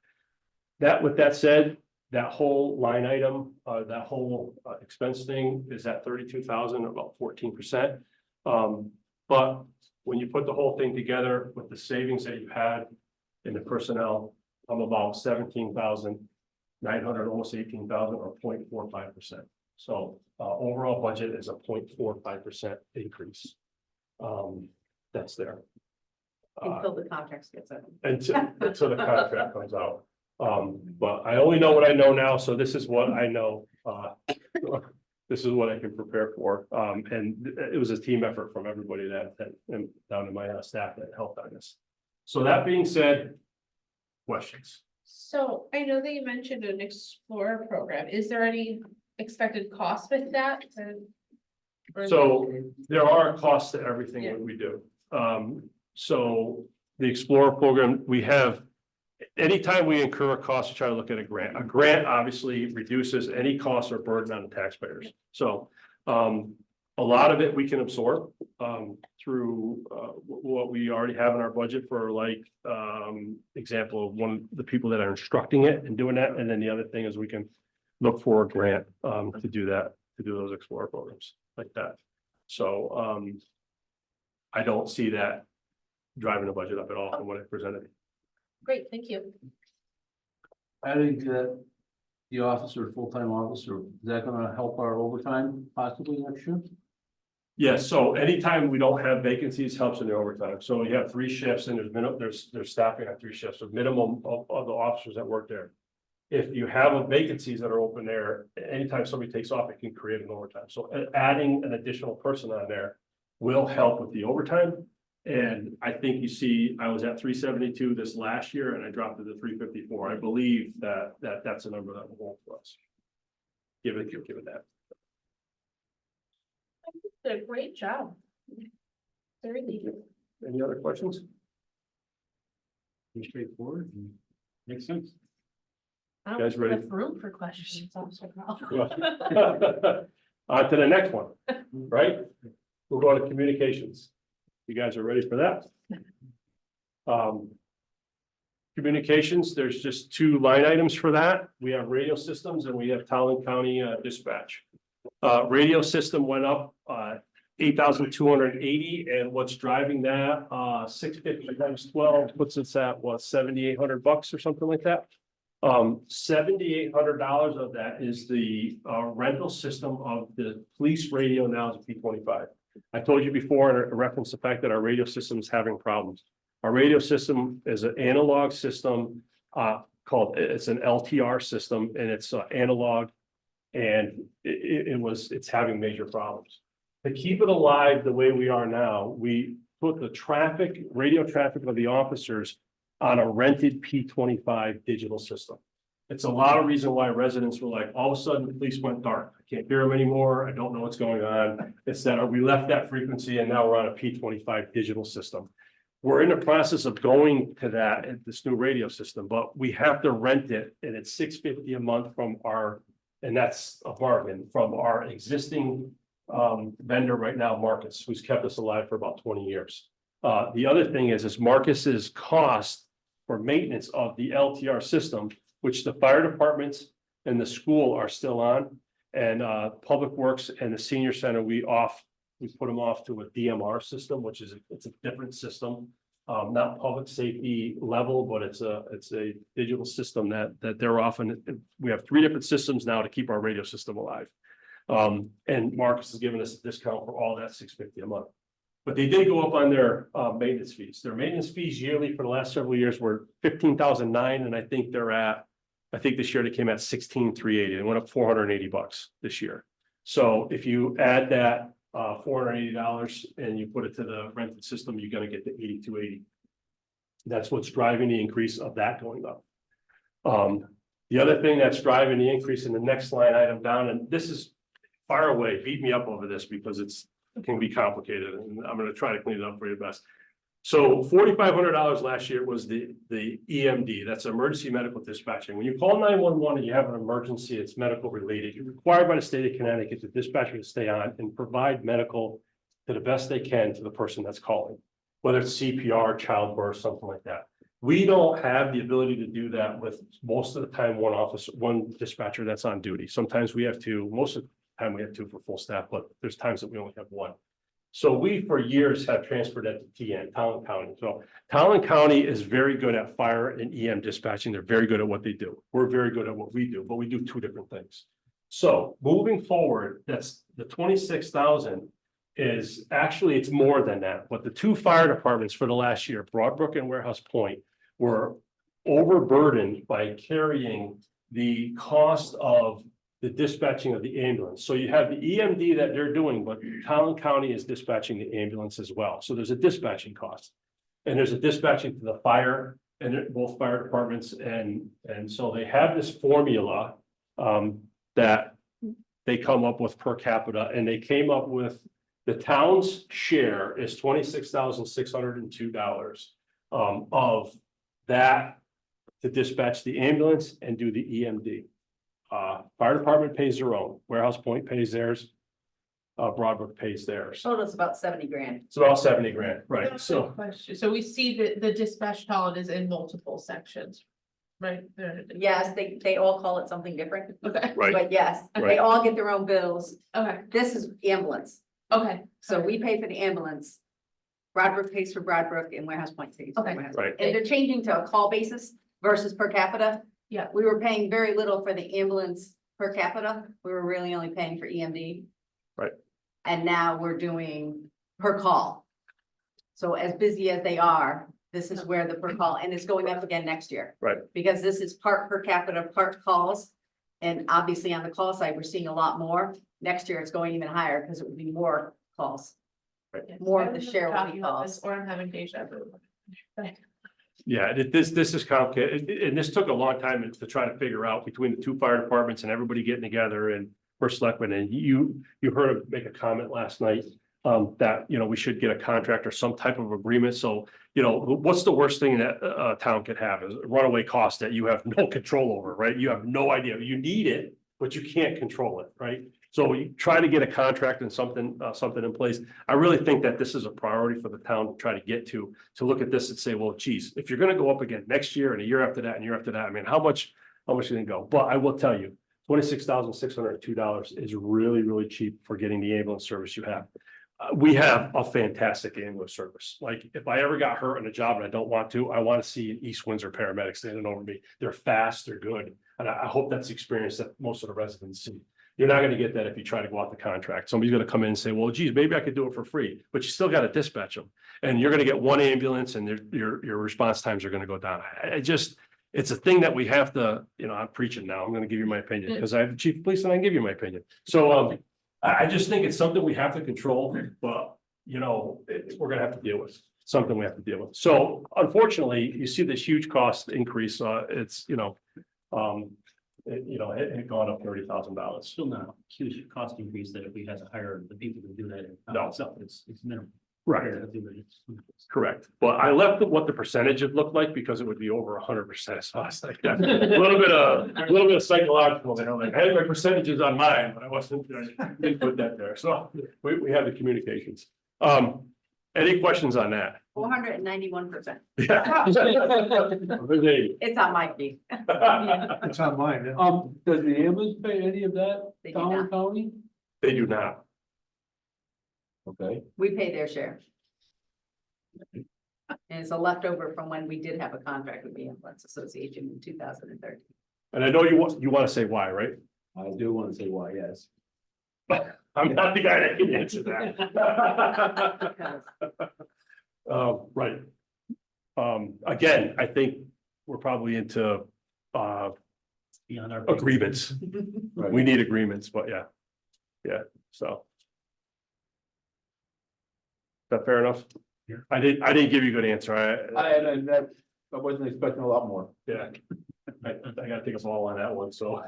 With that said, that whole line item, that whole expense thing is at 32,000, about 14%. But when you put the whole thing together with the savings that you had in the personnel, I'm about 17,900, almost 18,000, or 0.45%. So overall budget is a 0.45% increase. That's there. Until the contract gets up. Until the contract comes out. But I only know what I know now, so this is what I know. This is what I can prepare for. And it was a team effort from everybody that and down to my staff that helped on this. So that being said, questions? So I know that you mentioned an Explorer program. Is there any expected cost with that? So there are costs to everything that we do. So the Explorer program, we have, anytime we incur a cost, we try to look at a grant. A grant obviously reduces any cost or burden on the taxpayers. So a lot of it we can absorb through what we already have in our budget for, like example of the people that are instructing it and doing that. And then the other thing is we can look for a grant to do that, to do those Explorer programs like that. So I don't see that driving the budget up at all from what I presented. Great, thank you. Adding to that, the officer, full-time officer, is that gonna help our overtime possibly next year? Yes, so anytime we don't have vacancies helps in the overtime. So you have 3 shifts and there's staffing at 3 shifts, so minimum of the officers that work there. if you have vacancies that are open there, anytime somebody takes off, it can create an overtime. So adding an additional person on there will help with the overtime. And I think you see, I was at 372 this last year and I dropped it to 354. I believe that's a number that will hold for us. Give it that. Did a great job. Very neat. Any other questions? Pretty straightforward and makes sense. I don't Guys think we ready? have room for questions. That's the problem. On to the next one, right? We'll go to communications. You guys are ready for that? Communications, there's just two line items for that. We have radio systems and we have Talon County dispatch. Radio system went up 8,280, and what's driving that 650 times 12 puts us at what, $7,800 or something like that. $7,800 of that is the rental system of the police radio. Now is a P25. I told you before, and I referenced the fact that our radio system is having problems. Our radio system is an analog system it's an LTR system, and it's analog, and it's having major problems. To keep it alive the way we are now, we put the radio traffic of the officers on a rented P25 digital system. It's a lot of reason why residents were like, all of a sudden, the police went dark. I can't hear them anymore. I don't know what's going on. It's that we left that frequency and now we're on a P25 digital system. We're in the process of going to this new radio system, but we have to rent it, and it's $650 a month and that's a bargain from our existing vendor right now, Marcus, who's kept us alive for about 20 years. The other thing is Marcus's cost for maintenance of the LTR system, which the fire departments and the school are still on, and Public Works and the senior center, we put them off to a DMR system, which is it's a different system, not public safety level, but it's a digital system that they're often. We have 3 different systems now to keep our radio system alive, and Marcus has given us a discount for all that $650 a month. But they did go up on their maintenance fees. Their maintenance fees yearly for the last several years were $15,009, and I think this year they came at $16,380. They went up $480 this year. So if you add that $480 and you put it to the rented system, you're going to get to $8,280. That's what's driving the increase of that going up. The other thing that's driving the increase in the next line item down, and this is far away, beat me up over this because it can be complicated, and I'm going to try to clean it up for you best. So $4,500 last year was the EMD, that's emergency medical dispatching. When you call 911 and you have an emergency, it's medical related, you're required by the state of Connecticut to dispatcher to stay on and provide medical to the best they can to the person that's calling, whether it's CPR, childbirth, something like that. We don't have the ability to do that with most of the time one dispatcher that's on duty. Sometimes we have 2, most of the time we have 2 for full staff, but there's times that we only have 1. So we, for years, have transferred that to TN, Talon County. So Talon County is very good at fire and EM dispatching. They're very good at what they do. We're very good at what we do, but we do 2 different things. So moving forward, that's the 26,000 is actually, it's more than that. But the 2 fire departments for the last year, Broadbrook and Warehouse Point, were overburdened by carrying the cost of the dispatching of the ambulance. So you have the EMD that they're doing, but Talon County is dispatching the ambulance as well. So there's a dispatching cost. And there's a dispatching to the fire and both fire departments. And so they have this formula that they come up with per capita, and they came up with the town's share is $26,602 of that to dispatch the ambulance and do the EMD. Fire department pays their own, Warehouse Point pays theirs, Broadbrook pays theirs. Told us about 70 grand. It's about 70 grand, right? So Question. So we see that the dispatch column is in multiple sections, right? Yes, they all call it something different, Okay, right, but yes, they Okay. all get their own bills. okay, This is ambulance, okay. so we pay for the ambulance. Broadbrook pays for Broadbrook and Warehouse Point pays for Okay. Warehouse. right. And they're changing to a call basis versus per capita. Yeah. We were paying very little for the ambulance per capita. We were really only paying for EMD. Right. And now we're doing per call. So as busy as they are, This is where the per call, and it's going up again next year. Right. Because this is part per capita, part calls. And obviously on the call side, we're seeing a lot more. Next year, it's going even higher because it would be more calls. More of the share will be calls. Or I'm having deja vu. Yeah, this is complicated, and this took a long time to try to figure out between the two fire departments and everybody getting together and first selectman, and you heard him make a comment last night. That, you know, we should get a contract or some type of agreement, so, you know, what's the worst thing that a town could have is a runaway cost that you have no control over, right? You have no idea, you need it, but you can't control it, right? So you try to get a contract and something in place. I really think that this is a priority for the town to try to get to look at this and say, well, geez, if you're gonna go up again next year and a year after that and year after that, I mean, how much is it gonna go? But I will tell you, $26,602 is really, really cheap for getting the ambulance service you have. We have a fantastic ambulance service. Like, if I ever got hurt on a job and I don't want to, I want to see an East Windsor paramedic standing over me. They're fast, they're good. And I hope that's the experience that most of the residents see. You're not gonna get that if you try to go out the contract. Somebody's gonna come in and say, well, geez, maybe I could do it for free, but you still gotta dispatch them. And you're gonna get one ambulance and your response times are gonna go down. It's a thing that we have to, you know, I'm preaching now. I'm gonna give you my opinion because I have the chief of police and I can give you my opinion. So, I just think it's something we have to control, but, you know, we're gonna have to deal with. Something we have to deal with. So unfortunately, you see this huge cost increase, it's, you know, it had gone up $30,000. Still not a huge cost increase that if we had to hire the people to do that. No. It's minimal. Right, correct. But I left what the percentage would look like because it would be over 100%. So I was like, a little bit of psychological, you know, like I had my percentages on mine, but I didn't put that there. So we have the communications. Any questions on that? 491%. Yeah. It's on my fee. It's on mine. Does the ambulance pay any of that? They do Town not. and county? They do not. Okay. We pay their share. And it's a leftover from when we did have a contract with the Ambulance Association in 2013. And I know you want to say why, right? I do want to say why, yes. I'm not the guy that can answer that. Right. Again, I think we're probably into Beyond our. agreements. We need agreements, but yeah. Yeah, so. Is that fair enough? Yeah. I didn't give you a good answer. I wasn't expecting a lot more. Yeah. I gotta take a ball on that one, so.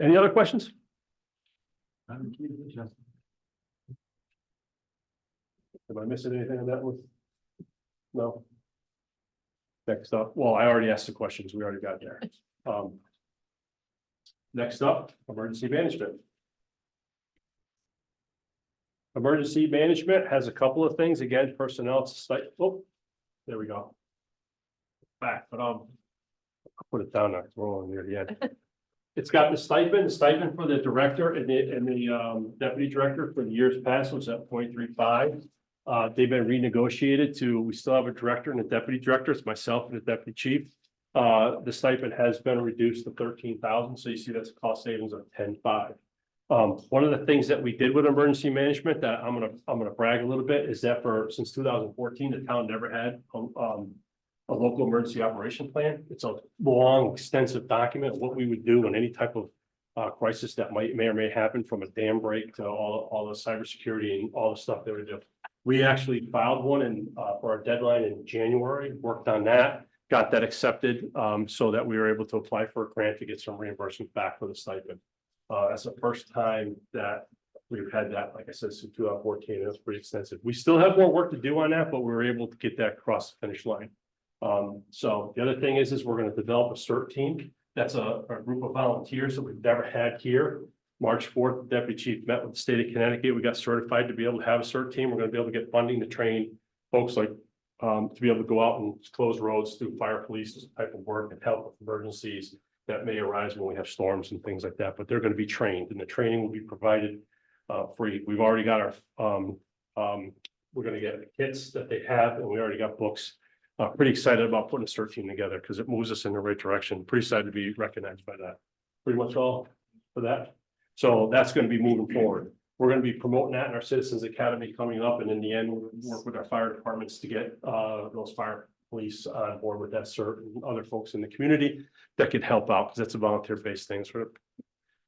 Any other questions? Am I missing anything on that one? No. Next up, well, I already asked the questions. We already got there. Next up, emergency management. Emergency management has a couple of things. Again, personnel, it's like, oh, there we go. Back, but I'll put it down now, 'cause we're all near the end. It's got the stipend for the director and the deputy director for the years past was at 0.35. They've been renegotiated to, we still have a director and a deputy director. It's myself and the deputy chief. The stipend has been reduced to 13,000. So you see that's a cost savings of 10,500. One of the things that we did with emergency management that I'm gonna brag a little bit is that since 2014, the town never had a local emergency operation plan. It's a long, extensive document of what we would do in any type of crisis that may or may happen, from a dam break to all the cybersecurity and all the stuff they would do. We actually filed one for our deadline in January, worked on that, got that accepted, so that we were able to apply for a grant to get some reimbursement back for the stipend. That's the first time that we've had that, like I said, since 2014, it was pretty extensive. We still have more work to do on that, but we were able to get that across the finish line. So the other thing is we're going to develop a CERT team. That's a group of volunteers that we've never had here. March 4th, the deputy chief met with the state of Connecticut. We got certified to be able to have a CERT team. We're going to be able to get funding to train folks like to be able to go out and close roads, do fire police type of work and help with emergencies that may arise when we have storms and things like that. But they're going to be trained, and the training will be provided free. We've already got our we're going to get the kits that they have, and we already got books. Pretty excited about putting a CERT team together because it moves us in the right direction. Pretty excited to be recognized by that. Pretty much all for that. So that's going to be moving forward. we're gonna be promoting that in our Citizens Academy coming up, and in the end, we'll work with our fire departments to get those fire police on board with that cert and other folks in the community that could help out, because it's a volunteer-based thing, sort of.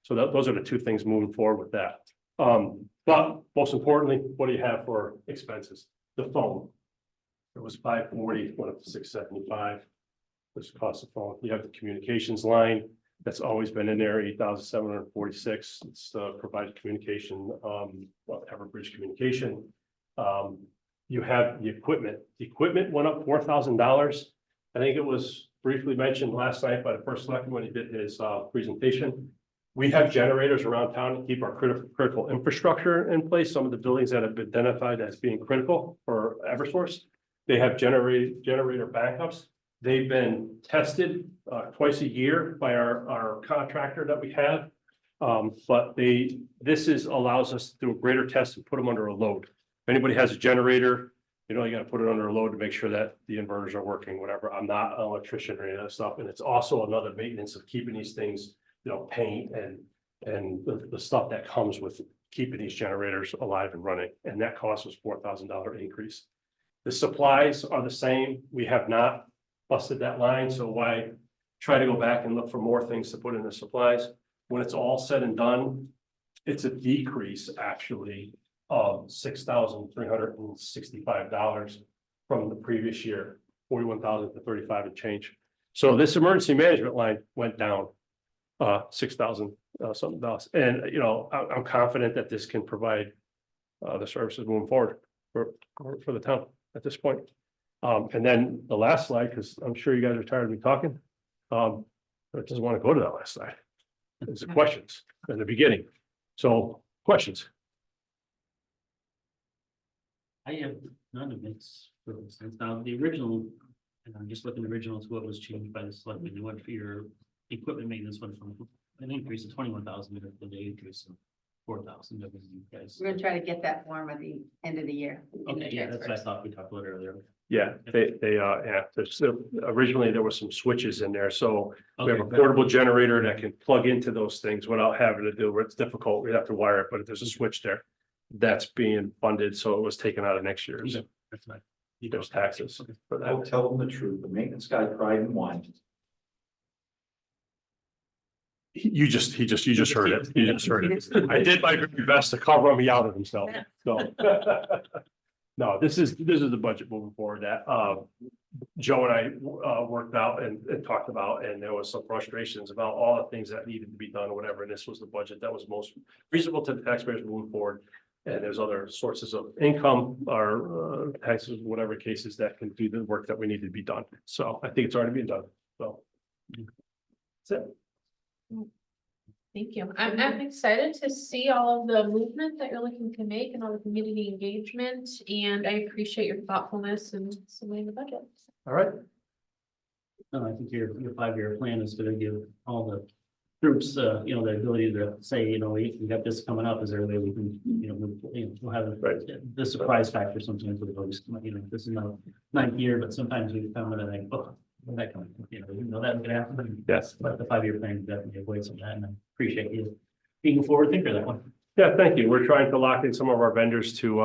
So those are the two things moving forward with that. But most importantly, what do you have for expenses? The phone. It was $540, went up to $675. This cost of phone. You have the communications line. That's always been in there, $8,746. It's provided communication, Everbridge communication. You have the equipment. The equipment went up $4,000. I think it was briefly mentioned last night by the first selectman when he did his presentation. We have generators around town to keep our critical infrastructure in place. Some of the buildings that have been identified as being critical for Eversource, they have generator backups. They've been tested twice a year by our contractor that we have. But allows us to do a greater test and put them under a load. If anybody has a generator, you gotta put it under a load to make sure that the inverters are working, whatever. I'm not an electrician or any of that stuff. And it's also another maintenance of keeping these things, paint and the stuff that comes with keeping these generators alive and running. And that cost was $4,000 increase. The supplies are the same. We have not busted that line, so why try to go back and look for more things to put in the supplies? When it's all said and done, it's a decrease actually of $6,365 from the previous year, 41,000 to 35 and change. So this emergency management line went down 6,000 something dollars, and I'm confident that this can provide the services moving forward for the town at this point. And then the last slide, because I'm sure you guys are tired of me talking. I just want to go to that last slide. It's the questions in the beginning. So questions. I have none of it's for instance. Now, the original, and I'm just looking at the original to what was changed by the selectmen. You went for your equipment maintenance went from an increase of 21,000 to the increase of 4,000. That was you guys. We're gonna try to get that form at the end of the year. in the Okay, yeah, that's what I transfers. thought we talked about earlier. Yeah, originally there were some switches in there, so we have a Okay, portable generator that can plug into those things without having to do where it's difficult. We have to wire it, but if there's a switch there, that's being funded, so it was taken out of next year's. That's fine. There's taxes for I'll that. tell them the truth. The maintenance guy cried and whined. You just heard it. You just heard it. I did my very best to cover him. He outed himself, so. No, this is the budget moving forward that Joe and I worked out and talked about, and there was some frustrations about all the things that needed to be done or whatever. And this was the budget that was most reasonable to the taxpayers moving forward. And there's other sources of income or taxes, whatever cases that can do the work that we need to be done. So I think it's already been done. So that's it. Thank you. I'm excited to see all of the movement that you're looking to make and all the community engagement, and I appreciate your thoughtfulness in submitting the budget. All right. No, I think your 5-year plan is gonna give all the groups, the ability to say, we got this coming up, is there a way we can, we'll have Right. the surprise factor sometimes with those, this is the 9th year, but sometimes we come in and like, oh, where'd that come, that's gonna happen. Yes. But the 5-year plan definitely avoids some of that, and I appreciate you being a forward thinker that one. Yeah, thank you. We're trying to lock in some of our vendors to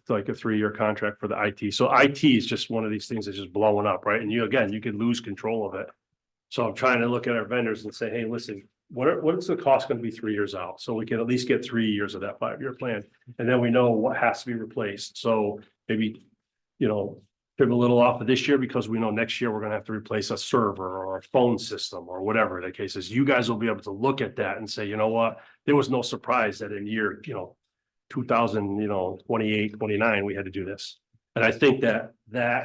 like a 3-year contract for the IT. So IT is just one of these things that's just blowing up, right? And you could lose control of it. So I'm trying to look at our vendors and say, hey, listen, what is the cost going to be 3 years out? So we can at least get 3 years of that 5-year plan. And then we know what has to be replaced. So maybe, trim a little off of this year because we know next year we're going to have to replace a server or a phone system or whatever the case is. You guys will be able to look at that and say, you know what, there was no surprise that in year, 2028, 29, we had to do this. And I think that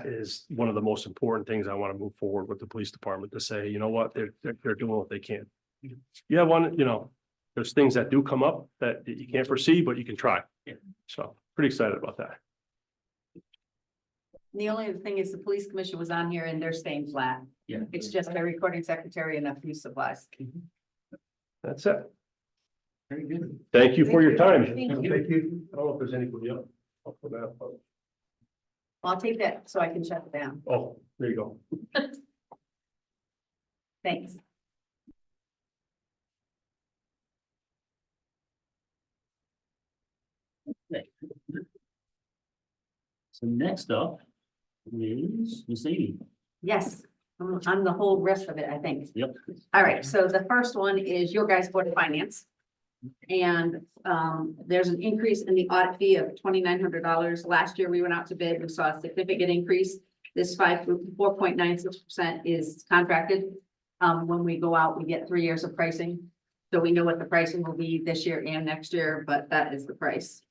is one of the most important things I want to move forward with the police department to say, you know what, they're doing what they can. Yeah, there's things that do come up that you can't foresee, but you can try. Yeah. So pretty excited about that. The only other thing is the police commission was on here and they're staying flat. Yeah. It's just a recording secretary and a few supplies. That's it. Very good. Thank you for your time. Thank you. Thank you. I don't know if there's anybody else. I'll put that up. I'll take that so I can shut it down. Oh, there you go. Thanks. So next up is Miss Amy. Yes, I'm the whole rest of it, I think. Yep. All right, so the first one is your guys' Board of Finance. And there's an increase in the audit fee of $2,900. Last year, we went out to bid, we saw a significant increase. This 4.96% is contracted. When we go out, we get 3 years of pricing. So we know what the pricing will be this year and next year, but that is the price.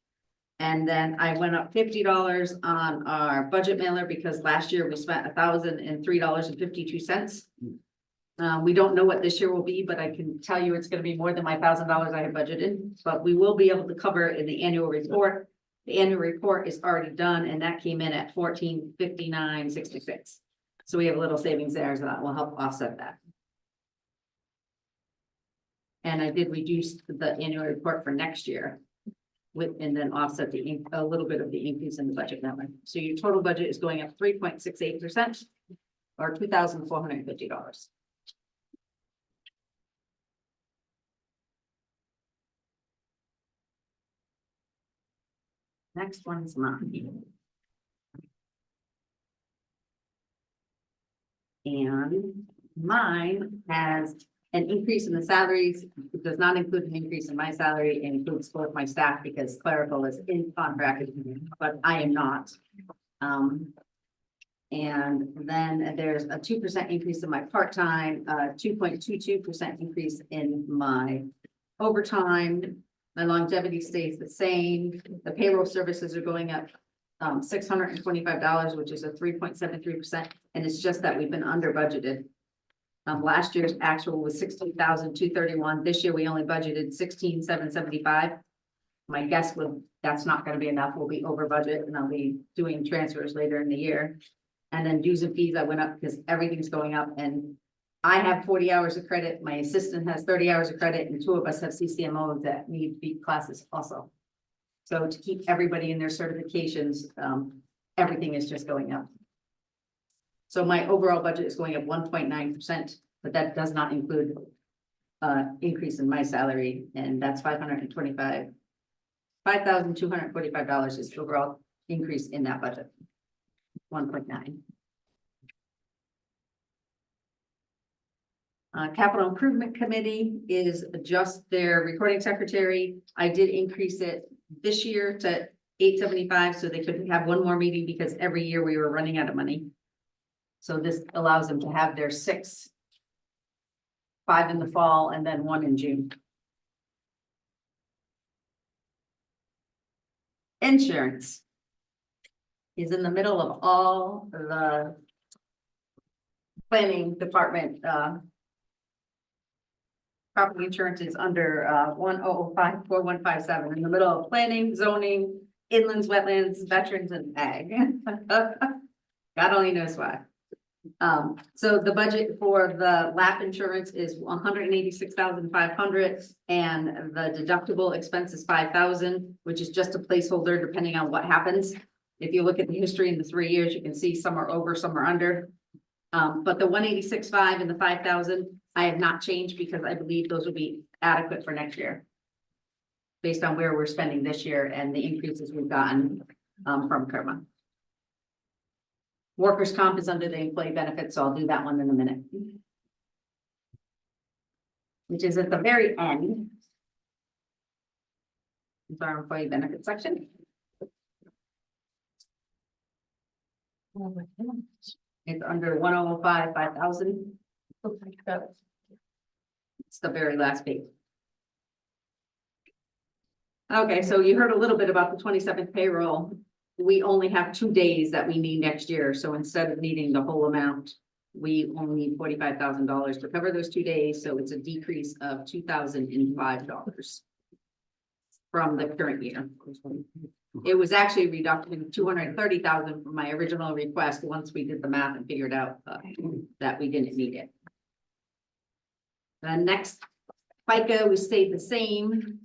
And then I went up $50 on our budget mailer because last year we spent $1,003.52. We don't know what this year will be, but I can tell you it's gonna be more than my $1,000 I had budgeted, but we will be able to cover it in the annual report. The annual report is already done and that came in at $1,459.66. So we have a little savings there, so that will help offset that. And I did reduce the annual report for next year with, and then offset a little bit of the increase in the budget number. So your total budget is going up 3.68% or $2,450. Next one's mine. And mine has an increase in the salaries. It does not include an increase in my salary. It includes both my staff because clerical is in contract, but I am not. And then there's a 2% increase in my part-time, 2.22% increase in my overtime. My longevity stays the same. The payroll services are going up $625, which is a 3.73%. And it's just that we've been under budgeted. Last year's actual was $16,231. This year we only budgeted $16,775. My guess would that's not going to be enough. We'll be over budget and I'll be doing transfers later in the year. And then dues and fees I went up because everything's going up and I have 40 hours of credit. My assistant has 30 hours of credit and 2 of us have CCMOs that need B classes also. So to keep everybody in their certifications, everything is just going up. So my overall budget is going up 1.9%, but that does not include increase in my salary, and that's $5,245 is the overall increase in that budget. 1.9. Capital Improvement Committee is just their recording secretary. I did increase it this year to $875 so they could have one more meeting because every year we were running out of money. So this allows them to have their 6, 5 in the fall and then 1 in June. Insurance is in the middle of all the planning department. Property insurance is under 10054157 in the middle of planning, zoning, inlands, wetlands, veterans, and ag. God only knows why. So the budget for the LAP insurance is $186,500 and the deductible expense is $5,000, which is just a placeholder depending on what happens. If you look at the history in the 3 years, you can see some are over, some are under. But the 186.5 and the 5,000, I have not changed because I believe those will be adequate for next year. Based on where we're spending this year and the increases we've gotten from Kerma. Workers' comp is under the employee benefits, so I'll do that one in a minute. Which is at the very end. It's our employee benefits section. It's under 105, 5,000. It's the very last page. Okay, so you heard a little bit about the 27th payroll. We only have 2 days that we need next year. So instead of needing the whole amount, we only need $45,000 to cover those 2 days. So it's a decrease of $2,005 from the current year. It was actually a reduction of $230,000 from my original request once we did the math and figured out that we didn't need it. The next FICA, we stayed the same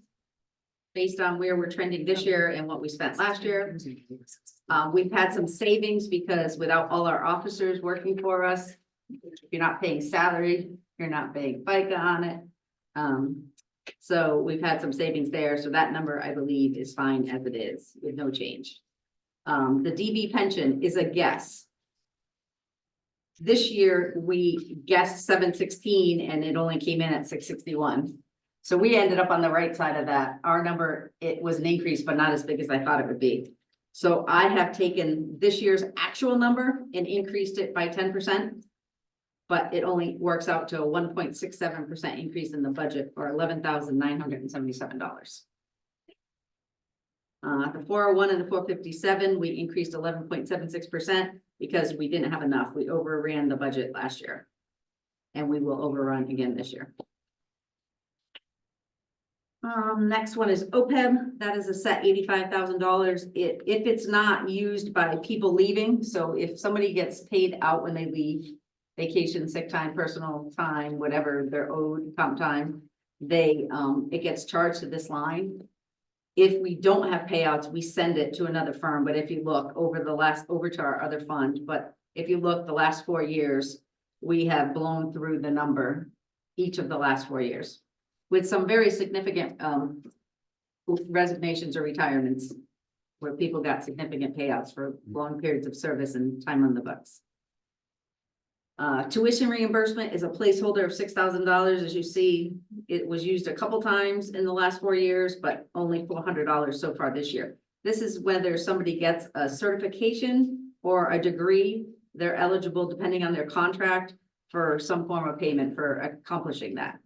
based on where we're trending this year and what we spent last year. We've had some savings because without all our officers working for us, you're not paying salary, you're not paying FICA on it. So we've had some savings there. So that number, I believe, is fine as it is with no change. The DB pension is a guess. This year, we guessed 716 and it only came in at 661. So we ended up on the right side of that. Our number, it was an increase, but not as big as I thought it would be. So I have taken this year's actual number and increased it by 10%. But it only works out to a 1.67% increase in the budget, or $11,977. The 401 and the 457, we increased 11.76% because we didn't have enough. We overran the budget last year. And we will overrun again this year. Next one is OPEB. That is a set $85,000. If it's not used by people leaving, so if somebody gets paid out when they leave, vacation, sick time, personal time, whatever they're owed, comp time, it gets charged to this line. If we don't have payouts, we send it to another firm, but if you look over to our other fund, but if you look the last 4 years, we have blown through the number each of the last 4 years with some very significant resignations or retirements where people got significant payouts for long periods of service and time on the books. Tuition reimbursement is a placeholder of $6,000. As you see, it was used a couple times in the last 4 years, but only $400 so far this year. This is whether somebody gets a certification or a degree, they're eligible depending on their contract for some form of payment for accomplishing that.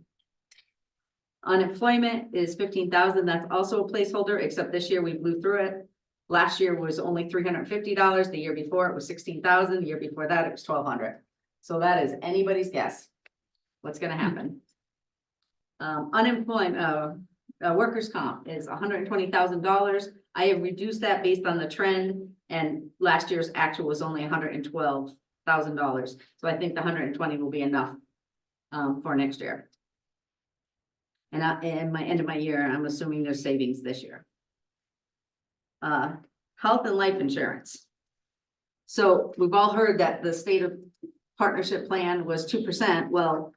Unemployment is 15,000. That's also a placeholder, except this year we blew through it. Last year was only $350. The year before it was 16,000. The year before that it was 1,200. So that is anybody's guess what's going to happen. Unemployment, workers' comp is $120,000. I have reduced that based on the trend, and last year's actual was only $112,000. So I think the 120 will be enough for next year. And my end of my year, I'm assuming there's savings this year. Health and life insurance. So we've all heard that the state of partnership plan was 2%. Well,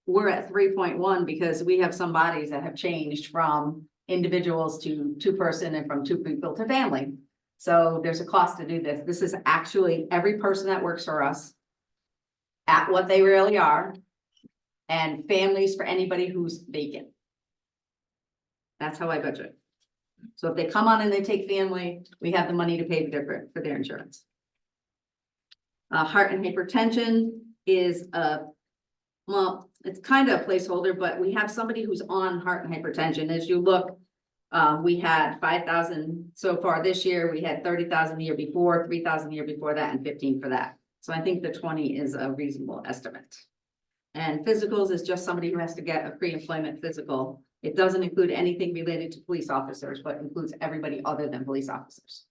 we're at 3.1 because we have some bodies that have changed from individuals to 2-person and from 2 people to family. So there's a cost to do this. This is actually every person that works for us at what they really are, and families for anybody who's vacant. That's how I budget. So if they come on and they take family, we have the money to pay for their insurance. Heart and hypertension is well, it's kind of a placeholder, but we have somebody who's on heart and hypertension. As you look, we had 5,000 so far this year. We had 30,000 the year before, 3,000 the year before that, and 15 for that. So I think the 20 is a reasonable estimate. And physicals is just somebody who has to get a pre-employment physical. It doesn't include anything related to police officers, but includes everybody other than police officers.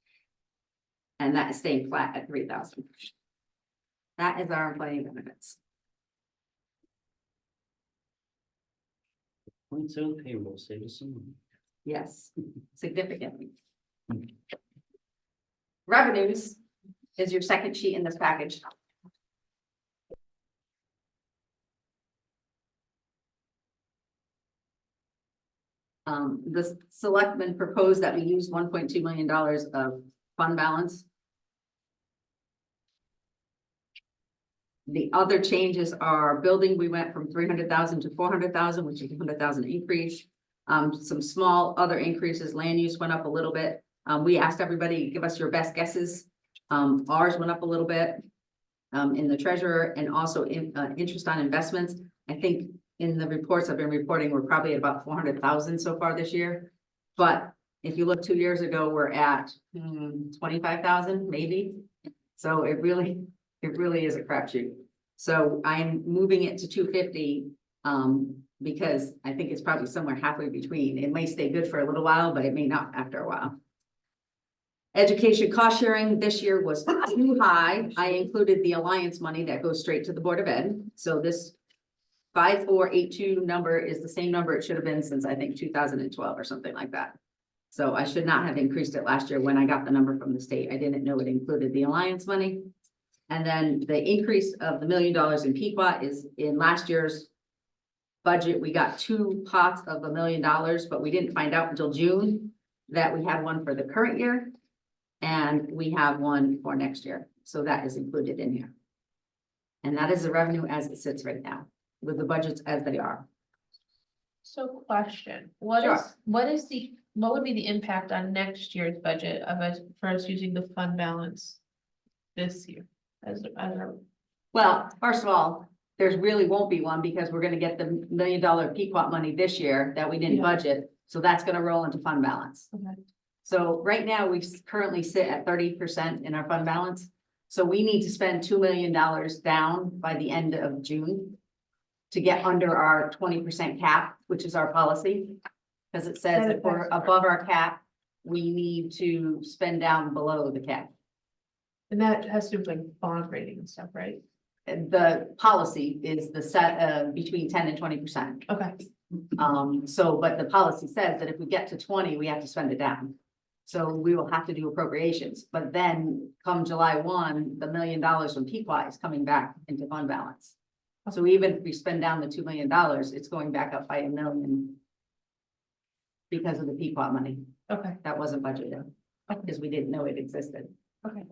And that is staying flat at 3,000. That is our employee benefits. Points on payroll, save us some money. Yes, significantly. Revenues is your second sheet in this package. The selectmen proposed that we use $1.2 million of fund balance. The other changes are building. We went from 300,000 to 400,000, which is a 100,000 increase. Some small other increases. Land use went up a little bit. We asked everybody to give us your best guesses. Ours went up a little bit in the treasurer, and also in interest on investments. I think in the reports I've been reporting, we're probably at about 400,000 so far this year. But if you look 2 years ago, we're at 25,000 maybe. So it really is a crapshoot. So I'm moving it to 250 because I think it's probably somewhere halfway between. It may stay good for a little while, but it may not after a while. Education cost sharing this year was too high. I included the Alliance money that goes straight to the Board of Ed. So this 5482 number is the same number it should have been since I think 2012 or something like that. So I should not have increased it last year when I got the number from the state. I didn't know it included the Alliance money. And then the increase of the $1 million in Pequot is in last year's budget. We got 2 pots of $1 million, but we didn't find out until June that we had one for the current year. And we have one for next year, so that is included in here. And that is the revenue as it sits right now, with the budgets as they are. So question, what Sure. is, what would be the impact on next year's budget of us, for us using the fund balance this year? As a, Well, first of all, there's really won't be one because we're gonna get the $1 million Pequot money this year that we didn't Yeah. budget. So that's gonna roll into fund balance. okay, So right now, we currently sit at 30% in our fund balance. So we need to spend $2 million down by the end of June to get under our 20% cap, which is our policy. Because it says if we're above our cap, we need to spend down below the cap. and that has to do with like bond rating and stuff, right? And the policy is the set, between 10 and 20%. Okay, So, but the policy says that if we get to 20, we have to spend it down. So we will have to do appropriations, but then come July 1, the $1 million from Pequot is coming back into fund balance. So even if we spend down the $2 million, it's going back up by $1 million. Because of the Pequot money okay, that wasn't budgeted, because we didn't know it existed. okay.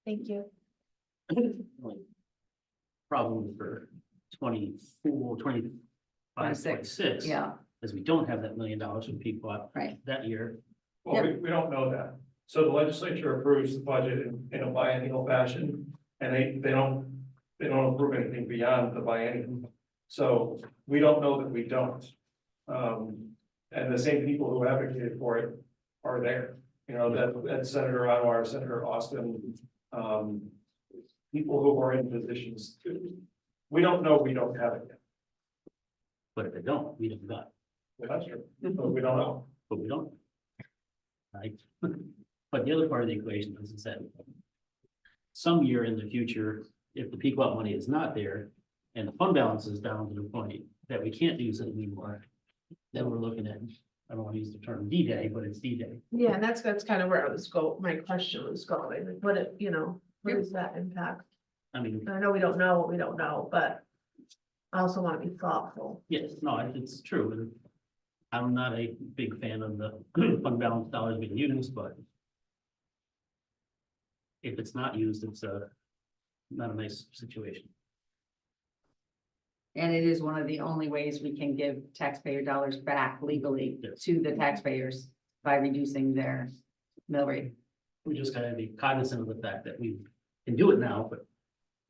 Thank you. Problem for 24, 25, 26. Yeah, Is we don't have that $1 million from Pequot right. that year. Well, we don't know that. So the legislature approves the budget in a biennial fashion, and they don't approve anything beyond the biennium. So we don't know that we don't. And the same people who advocated for it are there. You know, that Senator Anwar, Senator Austin, people who are in positions. We don't know, we don't have it yet. But if they don't, we don't got, That's true, but we don't know. but we don't. Right? But the other part of the equation is that some year in the future, if the Pequot money is not there and the fund balance is down to the point that we can't use it anymore, then we're looking at, I don't want to use the term D-Day, but it's D-Day. Yeah, and that's kind of where my question was going, like, what it, you know, what does that impact? I mean, I know we don't know what we don't know, but I also want to be thoughtful. yes, no, it's true, and I'm not a big fan of the fund balance dollars being used, but if it's not used, it's not a nice situation. And it is one of the only ways we can give taxpayer dollars back legally Yes. to the taxpayers by reducing their mill rate. We just gotta be cognizant of the fact that we can do it now, but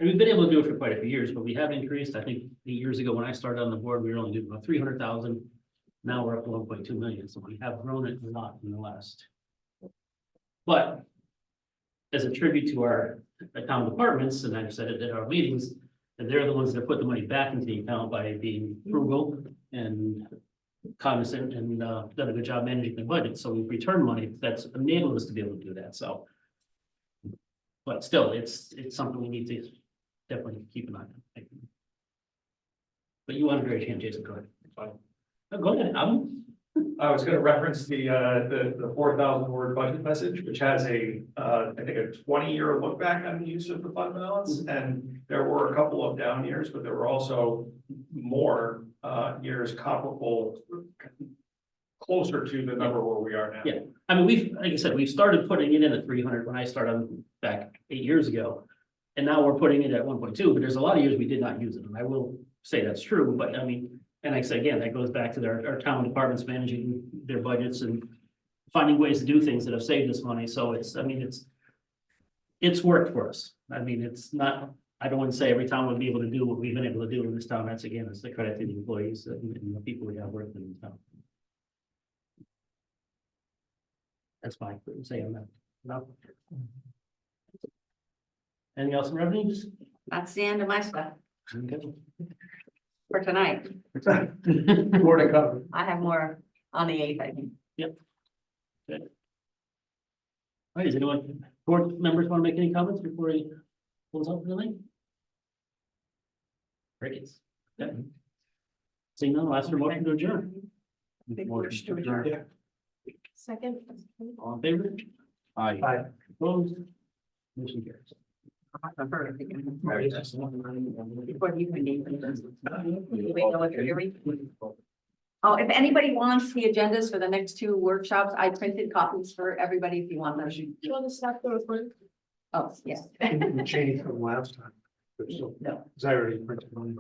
and we've been able to do it for quite a few years, but we have increased. I think 8 years ago, when I started on the board, we were only doing about 300,000. Now we're up to 1.2 million, so we have grown it a lot in the last. But as a tribute to our town departments, and I've said it at our meetings, that they're the ones that put the money back into the account by being frugal and cognizant and done a good job managing the budget. So we've returned money that's enabled us to be able to do that. So. But still, it's something we need to definitely keep an eye on. But you wanted to raise your hand, Jason, go ahead. Fine. No, go ahead, I was gonna reference the 4,000 word budget message, which has I think a 20-year look back on the use of the fund balance. And there were a couple of down years, but there were also more years comparable, closer to the number where we are now. Yeah. I mean, like I said, we've started putting it in at 300 when I started back 8 years ago. And now we're putting it at 1.2, but there's a lot of years we did not use it, and I will say that's true, but I mean, and like I say again, that goes back to our town departments managing their budgets and finding ways to do things that have saved us money, so it's worked for us. I mean, it's not, I don't want to say every town would be able to do what we've been able to do in this town. That's again, it's the credit to the employees and the people we have working in the town. That's my say on that. No. Anything else in revenues? That's the end of my stuff Okay. for tonight. More to cover. I have more on the 8th, I think. All right, does anyone, board members want to make any comments before we close out for the night? Crickets. Okay. Seeing none, I'll ask for a motion to adjourn. Motion to adjourn. Second. All in favor? Aye. Opposed? Motion carries. Before you can even. Do we know if you're hearing? Oh, if anybody wants the agendas for the next two workshops, I printed copies for everybody if you want them. Do you want to stop the recording? Oh, yes. The change from last time. No. Cause I already printed one.